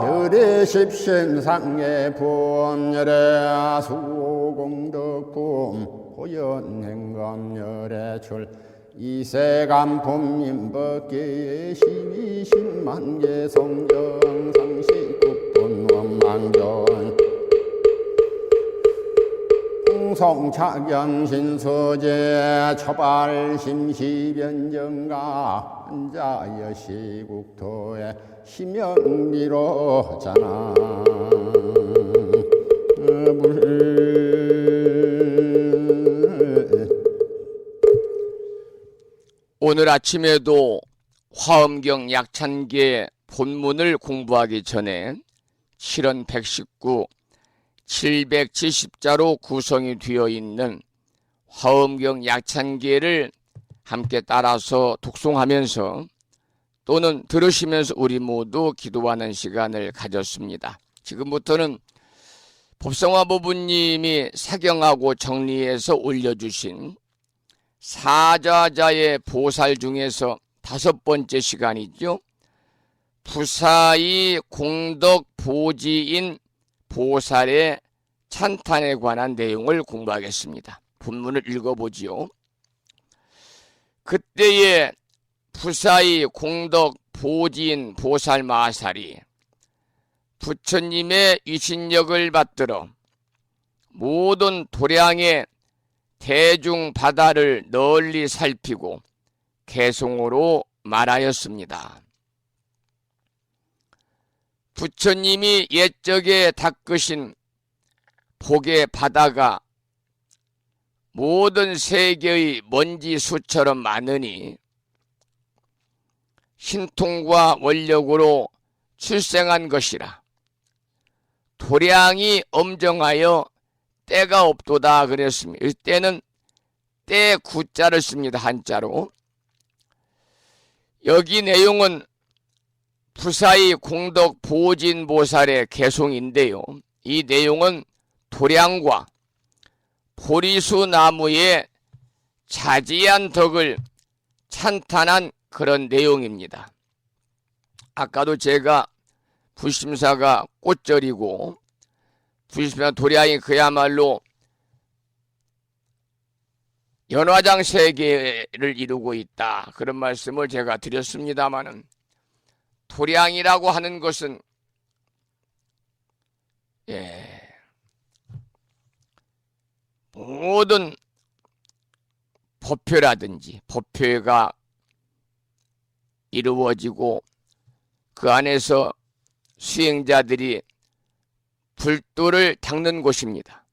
혈의십심상예품 열애수공덕품 호연행검열애출 이세간품 인법계의 12십만 개 성정 상식국분 원망전 풍성착경신서제 초발심시변정가 한자여 시국토에 심영비로 자나 오늘 아침에도 화엄경 약찬계 본문을 공부하기 전에 7원 119 770자로 구성이 되어 있는 화엄경 약찬계를 함께 따라서 독송하면서 또는 들으시면서 우리 모두 기도하는 시간을 가졌습니다. 지금부터는 법성화보부님이 사경하고 정리해서 올려주신 사자자의 보살 중에서 5번째 시간이죠. 부사의 공덕 보지인 보살의 찬탄에 관한 내용을 공부하겠습니다. 본문을 읽어보지요. 그때에 부사의 공덕 보지인 보살 마살이 부처님의 위신력을 받들어 모든 도량의 대중 바다를 널리 살피고 개송으로 말하였습니다. 부처님이 옛적에 닦으신 복의 바다가 모든 세계의 먼지 수처럼 많으니 신통과 원력으로 출생한 것이라 도량이 엄정하여 때가 없도다 그랬습니다. 이때는 때 구자를 씁니다. 한자로. 여기 내용은 부사의 공덕 보진보살의 개송인데요. 이 내용은 도량과 보리수 나무의 자지한 덕을 찬탄한 그런 내용입니다. 아까도 제가 불심사가 꽃절이고 불심사 도량이 그야말로 연화장 세계를 이루고 있다. 그런 말씀을 제가 드렸습니다마는 도량이라고 하는 것은 모든 법회라든지 법회가 이루어지고 그 안에서 수행자들이 불도를 닦는 곳입니다.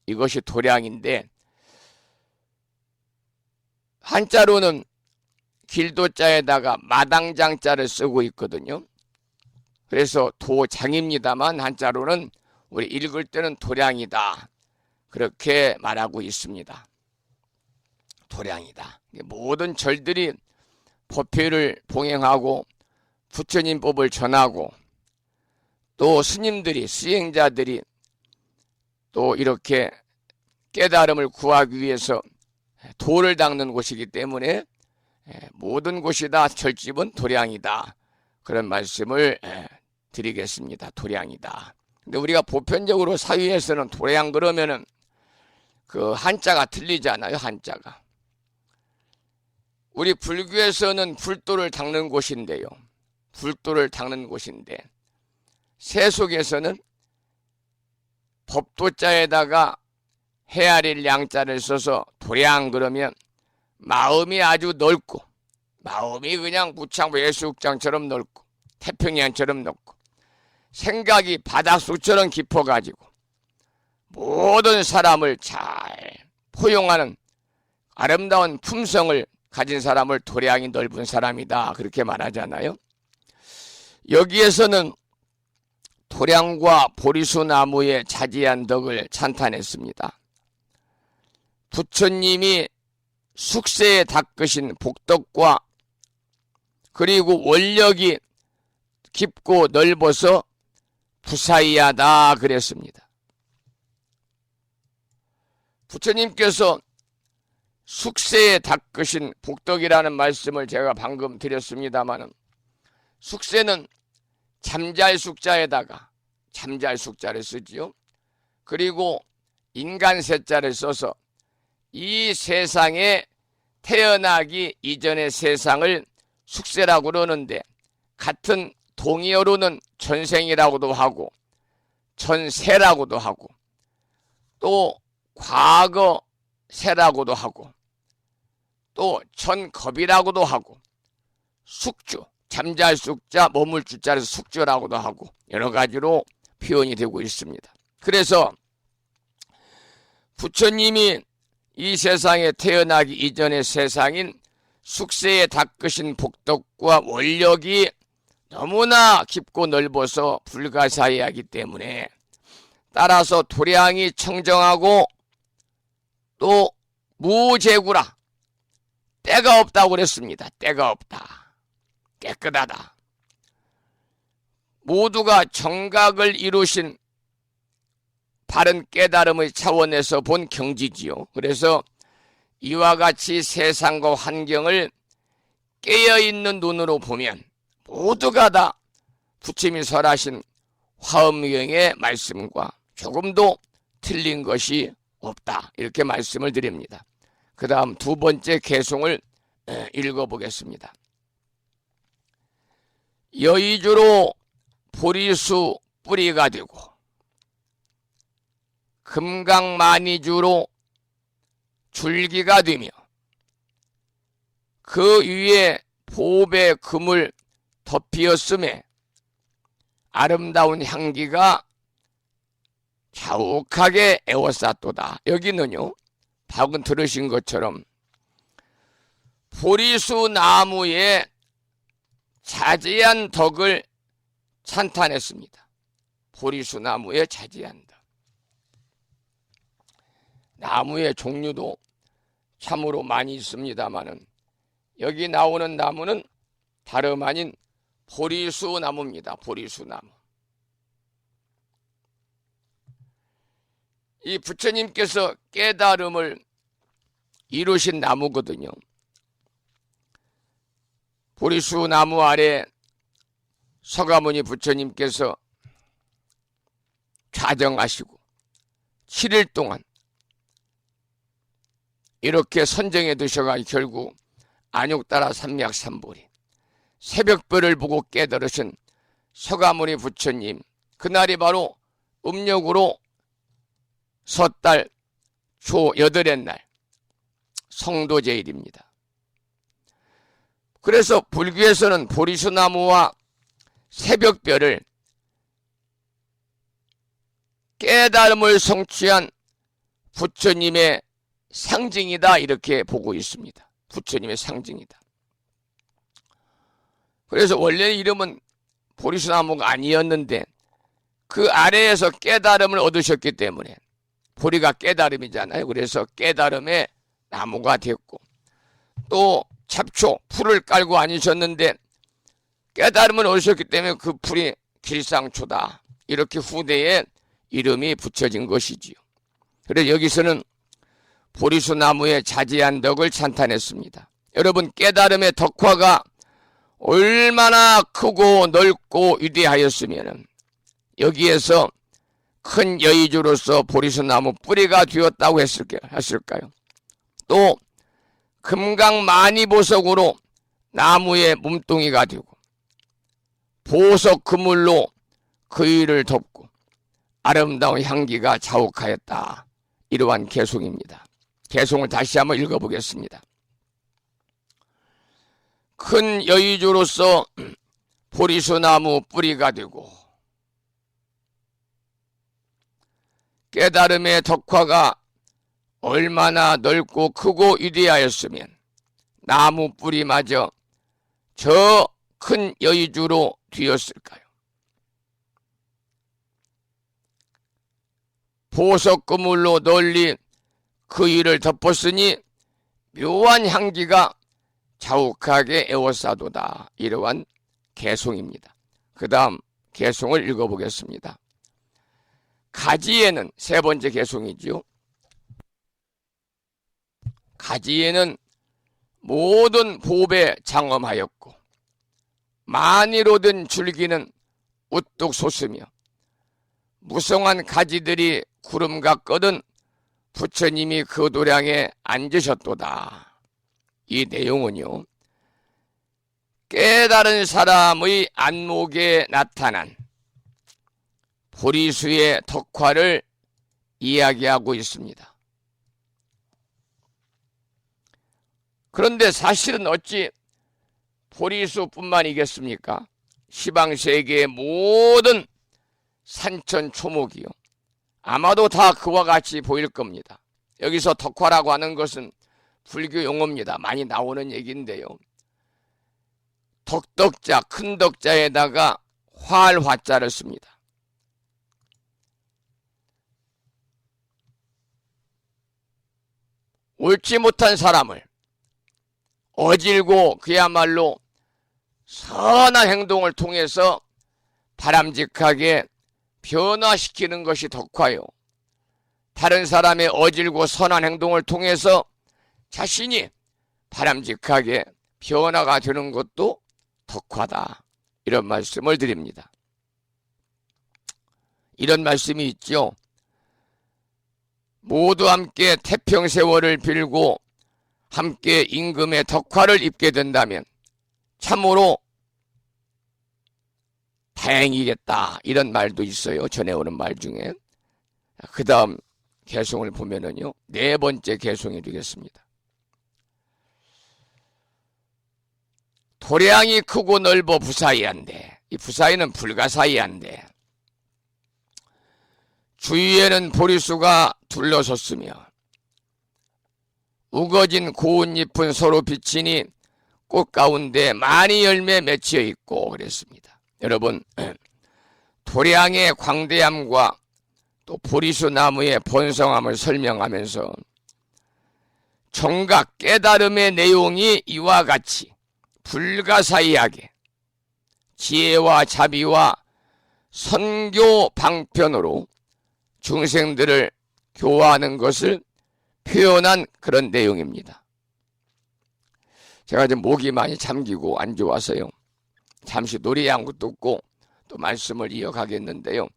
이것이 도량인데 한자로는 길도자에다가 마당장자를 쓰고 있거든요. 그래서 도장입니다만 한자로는 우리 읽을 때는 도량이다. 그렇게 말하고 있습니다. 도량이다. 모든 절들이 법회를 봉행하고 부처님 법을 전하고 또 스님들이 수행자들이 또 이렇게 깨달음을 구하기 위해서 도를 닦는 곳이기 때문에 모든 곳이 다 절집은 도량이다. 그런 말씀을 드리겠습니다. 도량이다. 근데 우리가 보편적으로 사유에서는 도량 그러면은 그 한자가 틀리잖아요. 한자가. 우리 불교에서는 불도를 닦는 곳인데요. 불도를 닦는 곳인데 세속에서는 법도자에다가 헤아릴 양자를 써서 도량 그러면 마음이 아주 넓고 마음이 그냥 무창 외수욕장처럼 넓고 태평양처럼 넓고 생각이 바닷속처럼 깊어가지고 모든 사람을 잘 포용하는 아름다운 품성을 가진 사람을 도량이 넓은 사람이다 그렇게 말하잖아요. 여기에서는 도량과 보리수 나무의 자지한 덕을 찬탄했습니다. 부처님이 숙세에 닦으신 복덕과 그리고 원력이 깊고 넓어서 부사이하다 그랬습니다. 부처님께서 숙세에 닦으신 복덕이라는 말씀을 제가 방금 드렸습니다마는 숙세는 잠잘 숙자에다가 잠잘 숙자를 쓰지요. 그리고 인간 세자를 써서 이 세상에 태어나기 이전의 세상을 숙세라고 그러는데 같은 동의어로는 전생이라고도 하고 전세라고도 하고 또 과거세라고도 하고 또 전겁이라고도 하고 숙주, 잠잘 숙자, 머물 주자에서 숙주라고도 하고 여러 가지로 표현이 되고 있습니다. 그래서 부처님이 이 세상에 태어나기 이전의 세상인 숙세에 닦으신 복덕과 원력이 너무나 깊고 넓어서 불가사의하기 때문에 따라서 도량이 청정하고 또 무재구라 때가 없다고 그랬습니다. 때가 없다. 깨끗하다. 모두가 정각을 이루신 바른 깨달음의 차원에서 본 경지지요. 그래서 이와 같이 세상과 환경을 깨어있는 눈으로 보면 모두가 다 부처님이 설하신 화엄경의 말씀과 조금도 틀린 것이 없다. 이렇게 말씀을 드립니다. 그 다음 두 번째 개송을 읽어보겠습니다. 여의주로 보리수 뿌리가 되고 금강만이주로 줄기가 되며 그 위에 보배 금을 덮이었음에 아름다운 향기가 자욱하게 에워쌌도다. 여기는요, 방금 들으신 것처럼 보리수 나무의 자제한 덕을 찬탄했습니다. 보리수 나무의 자제한 덕. 나무의 종류도 참으로 많이 있습니다만은 여기 나오는 나무는 다름 아닌 보리수 나무입니다. 보리수 나무. 이 부처님께서 깨달음을 이루신 나무거든요. 보리수 나무 아래 서가모니 부처님께서 좌정하시고 7일 동안 이렇게 선정해 두셔가 결국 안욕따라 삼맥삼보리 새벽별을 보고 깨달으신 서가모니 부처님, 그날이 바로 음력으로 섣달 초 8의 날 성도제일입니다. 그래서 불교에서는 보리수나무와 새벽별을 깨달음을 성취한 부처님의 상징이다 이렇게 보고 있습니다. 부처님의 상징이다. 그래서 원래 이름은 보리수나무가 아니었는데 그 아래에서 깨달음을 얻으셨기 때문에 보리가 깨달음이잖아요. 그래서 깨달음의 나무가 됐고 또 잡초, 풀을 깔고 앉으셨는데 깨달음을 얻으셨기 때문에 그 풀이 길상초다. 이렇게 후대에 이름이 붙여진 것이지요. 그래서 여기서는 보리수나무의 자제한 덕을 찬탄했습니다. 여러분, 깨달음의 덕화가 얼마나 크고 넓고 위대하였으면 여기에서 큰 여의주로서 보리수나무 뿌리가 되었다고 했을까요? 또 금강만이보석으로 나무의 몸뚱이가 되고 보석 그물로 그 위를 덮고 아름다운 향기가 자욱하였다. 이러한 개송입니다. 개송을 다시 한번 읽어보겠습니다. 큰 여의주로서 보리수나무 뿌리가 되고 깨달음의 덕화가 얼마나 넓고 크고 위대하였으면 나무 뿌리마저 저 큰 여의주로 되었을까요? 보석 그물로 널리 그 위를 덮었으니 묘한 향기가 자욱하게 에워싸도다. 이러한 개송입니다. 그 다음 개송을 읽어보겠습니다. 가지에는 세 번째 개송이지요. 가지에는 모든 보배 장엄하였고 만이로 든 줄기는 우뚝 솟으며 무성한 가지들이 구름 같거든 부처님이 그 도량에 앉으셨도다. 이 내용은요, 깨달은 사람의 안목에 나타난 보리수의 덕화를 이야기하고 있습니다. 그런데 사실은 어찌 보리수뿐만이겠습니까? 시방세계의 모든 산천초목이요, 아마도 다 그와 같이 보일 겁니다. 여기서 덕화라고 하는 것은 불교 용어입니다. 많이 나오는 얘기인데요, 덕덕자, 큰 덕자에다가 화자를 씁니다. 옳지 못한 사람을 어질고 그야말로 선한 행동을 통해서 바람직하게 변화시키는 것이 덕화요, 다른 사람의 어질고 선한 행동을 통해서 자신이 바람직하게 변화가 되는 것도 덕화다, 이런 말씀을 드립니다. 이런 말씀이 있죠. 모두 함께 태평세월을 빌고 함께 임금의 덕화를 입게 된다면 참으로 다행이겠다, 이런 말도 있어요. 전해오는 말 중에. 그 다음 개송을 보면은요, 네 번째 개송이 되겠습니다. 도량이 크고 넓어 부사이한데, 이 부사이는 불가사의한데, 주위에는 보리수가 둘러섰으며 우거진 고운 잎은 서로 비치니 꽃 가운데 많이 열매 맺혀 있고 그랬습니다. 여러분, 도량의 광대함과 또 보리수 나무의 번성함을 설명하면서 정각 깨달음의 내용이 이와 같이 불가사의하게 지혜와 자비와 선교 방편으로 중생들을 교화하는 것을 표현한 그런 내용입니다. 제가 지금 목이 많이 잠기고 안 좋아서요, 잠시 노래 한 곡 듣고 또 말씀을 이어가겠는데요,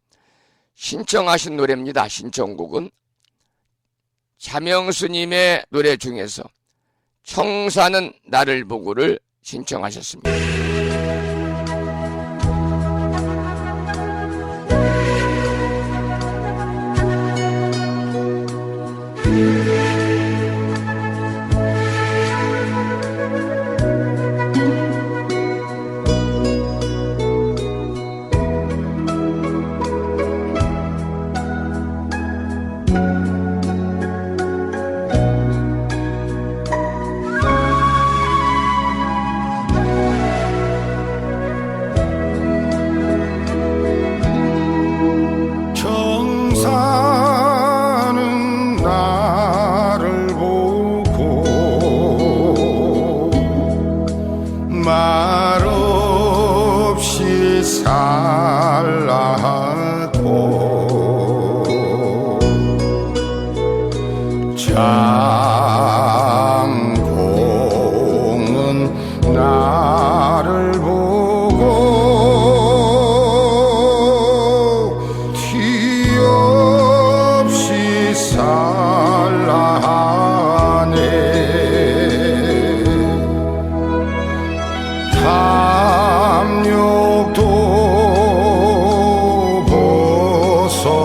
신청하신 노래입니다. 신청곡은 자명스님의 노래 중에서 청사는 나를 보고를 신청하셨습니다. 청사는 나를 보고 말없이 살라고 장공은 나를 보고 티 없이 살라네. 탐욕도 벗어놓고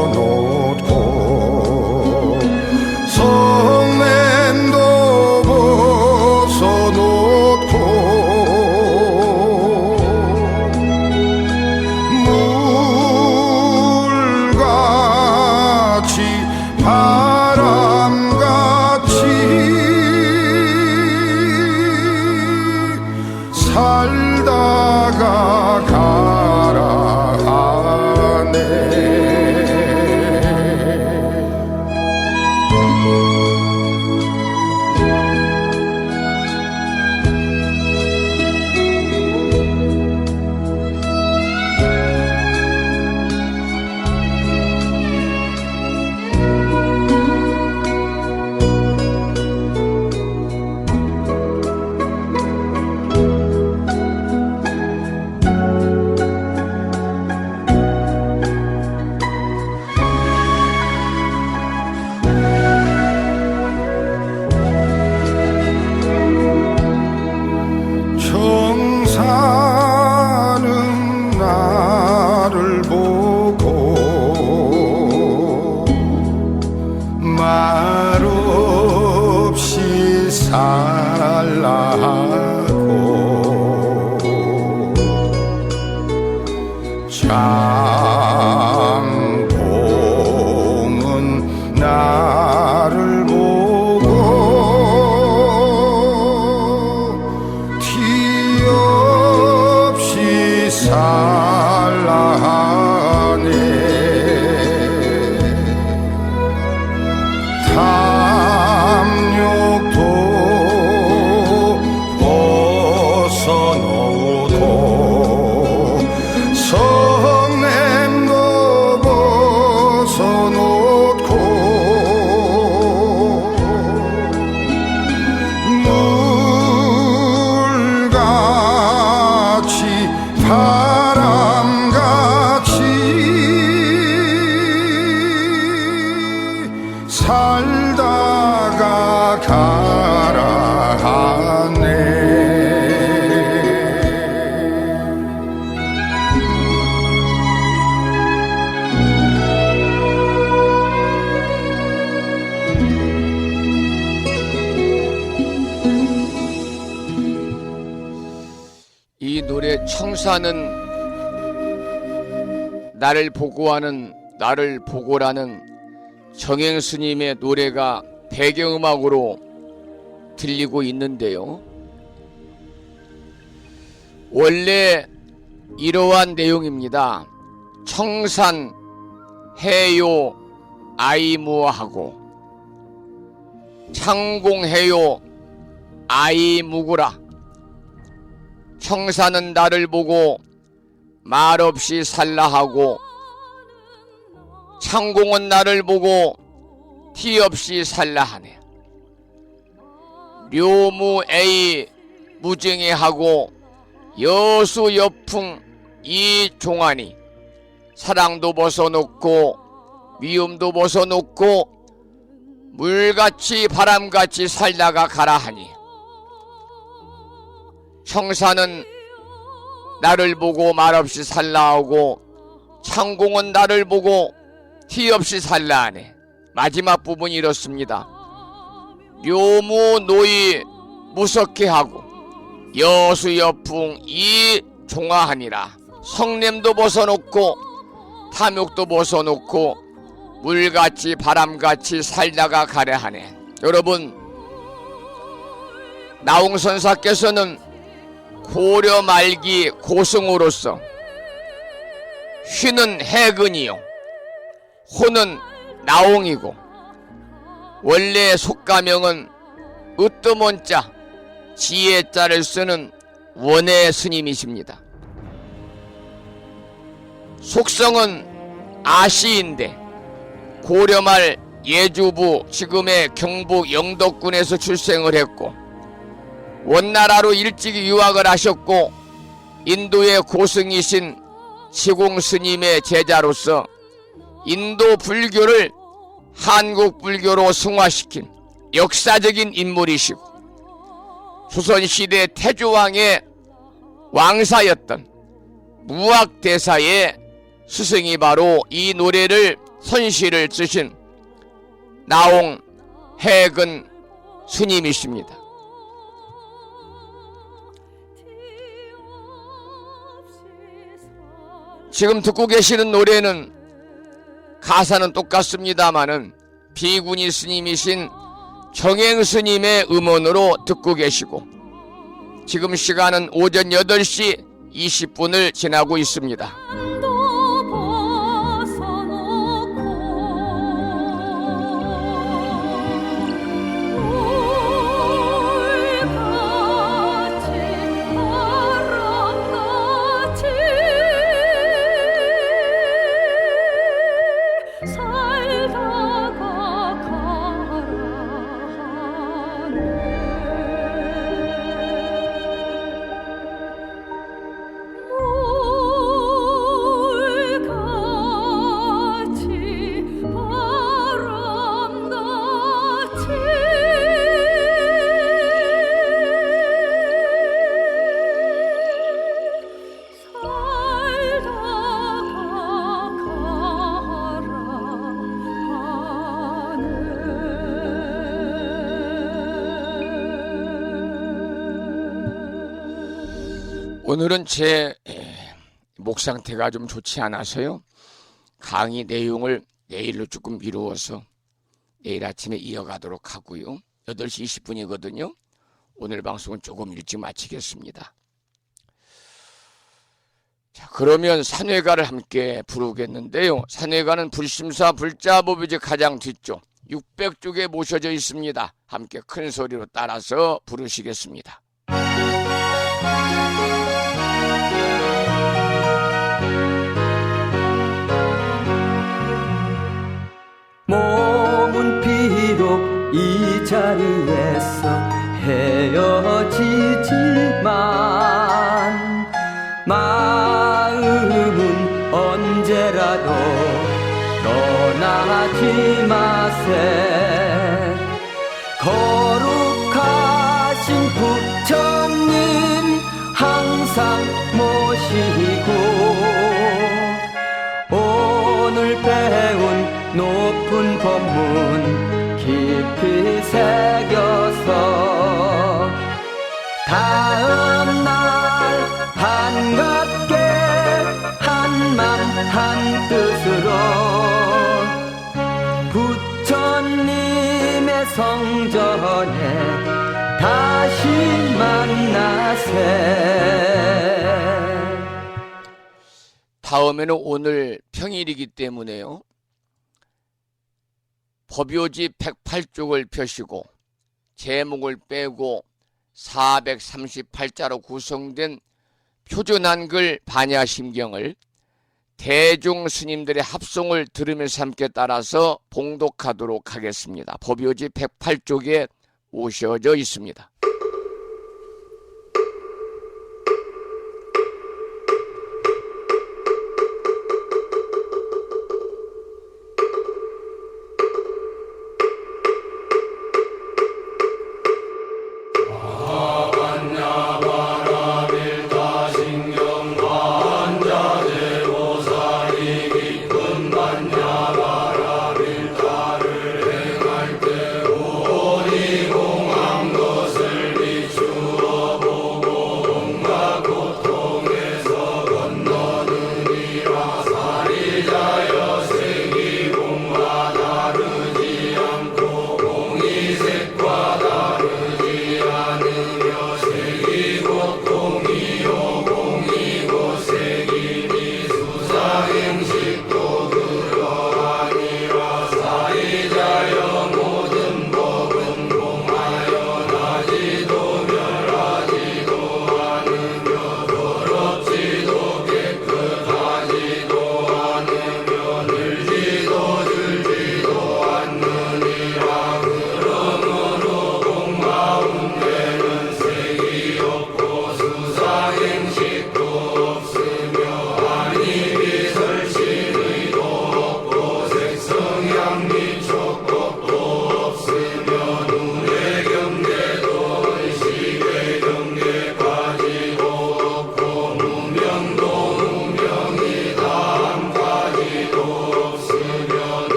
성냄도 벗어놓고 물같이 바람같이 살다가 가라하네. 살라하네 탐욕도 벗어놓고 성냄도 벗어놓고 물같이 바람같이 살다가 가라 하네 이 노래 청사는 나를 보고하는 나를 보고라는 정행 스님의 노래가 배경음악으로 들리고 있는데요. 원래 이러한 내용입니다. 청산 해요 아이무하고 창공해요 아이무구라. 청사는 나를 보고 말없이 살라하고 창공은 나를 보고 티없이 살라하네. 묘무에이 무증해하고 여수 여풍 이 종아니 사랑도 벗어놓고 미움도 벗어놓고 물같이 바람같이 살다가 가라하니 청사는 나를 보고 말없이 살라하고 창공은 나를 보고 티없이 살라하네. 마지막 부분이 이렇습니다. 묘무 노이 무섭게 하고 여수 여풍 이 종아하니라. 성냄도 벗어놓고 탐욕도 벗어놓고 물같이 바람같이 살다가 가려 하네. 여러분, 나홍선사께서는 고려 말기 고승으로서 휘는 해근이요 호는 나홍이고 원래 속가명은 으뜸원자 지혜자를 쓰는 원해 스님이십니다. 속성은 아시인데 고려말 예주부 지금의 경북 영덕군에서 출생을 했고 원나라로 일찍이 유학을 하셨고 인도의 고승이신 시공 스님의 제자로서 인도 불교를 한국 불교로 승화시킨 역사적인 인물이시고 조선시대 태조왕의 왕사였던 무학대사의 스승이 바로 이 노래를 선시를 쓰신 나홍 해근 스님이십니다. 지금 듣고 계시는 노래는 가사는 똑같습니다마는 비구니 스님이신 정행 스님의 음원으로 듣고 계시고 지금 시간은 오전 8시 20분을 지나고 있습니다. 오늘은 제 목 상태가 좀 좋지 않아서요. 강의 내용을 내일로 조금 미루어서 내일 아침에 이어가도록 하고요. 8시 20분이거든요. 오늘 방송은 조금 일찍 마치겠습니다. 자, 그러면 산회가를 함께 부르겠는데요. 산회가는 불심사 불자법이지 가장 뒤쪽 600쪽에 모셔져 있습니다. 함께 큰 소리로 따라서 부르시겠습니다. 몸은 비록 이 자리에서 헤어지지만 마음은 언제라도 떠나지 마세. 거룩하신 부처님 항상 모시고 오늘 배운 높은 법문 깊이 새겨서 다음날 반갑게 한맘 한뜻으로 부처님의 성전에 다시 만나세. 다음에는 오늘 평일이기 때문에요. 법요지 108쪽을 펴시고 제목을 빼고 438자로 구성된 표준한글 반야심경을 대중 스님들의 합송을 들으면서 함께 따라서 봉독하도록 하겠습니다. 법요지 108쪽에 오셔져 있습니다. 것을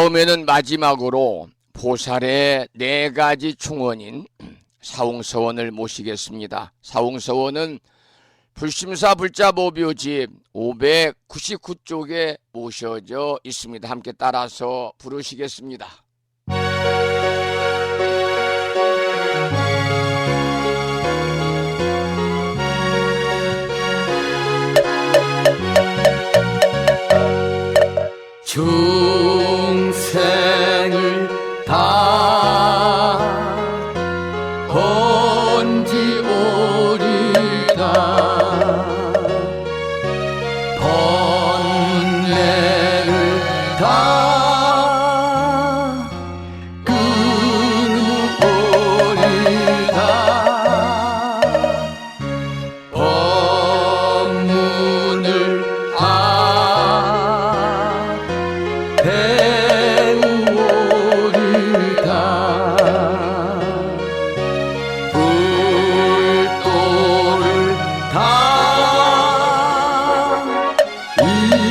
다음에는 마지막으로 보살의 4가지 충원인 사웅서원을 모시겠습니다. 사웅서원은 불심사 불자보묘집 599쪽에 모셔져 있습니다. 함께 따라서 부르시겠습니다. 중생을 다 건지오리다 번뇌를 다 끊어오리다 법문을 다 배우오리다 불도를 다 이루오리다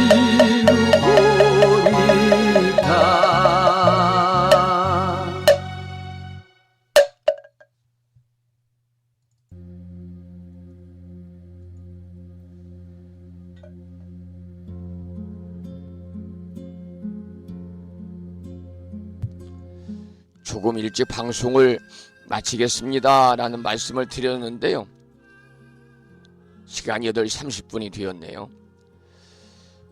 조금 일찍 방송을 마치겠습니다 라는 말씀을 드렸는데요, 시간이 8시 30분이 되었네요.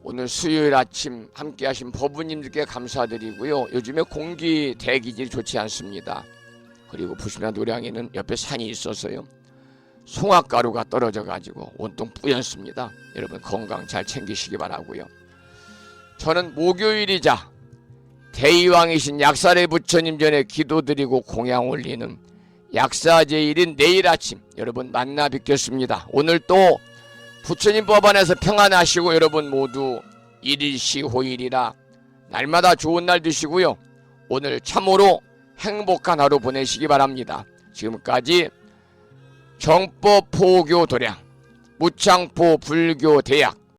오늘 수요일 아침 함께 하신 법부님들께 감사드리고요. 요즘에 공기 대기질이 좋지 않습니다. 그리고 부심나 노량에는 옆에 산이 있어서요, 송화가루가 떨어져 가지고 온통 뿌옇습니다. 여러분 건강 잘 챙기시기 바라고요. 저는 목요일이자 대의왕이신 약살의 부처님 전에 기도드리고 공양 올리는 약사제일인 내일 아침 여러분 만나 뵙겠습니다. 오늘 또 부처님 법안에서 평안하시고 여러분 모두 일일시호일이라 날마다 좋은 날 되시고요. 오늘 참으로 행복한 하루 보내시기 바랍니다. 지금까지 정법 포교 도량 무창포 불교 대학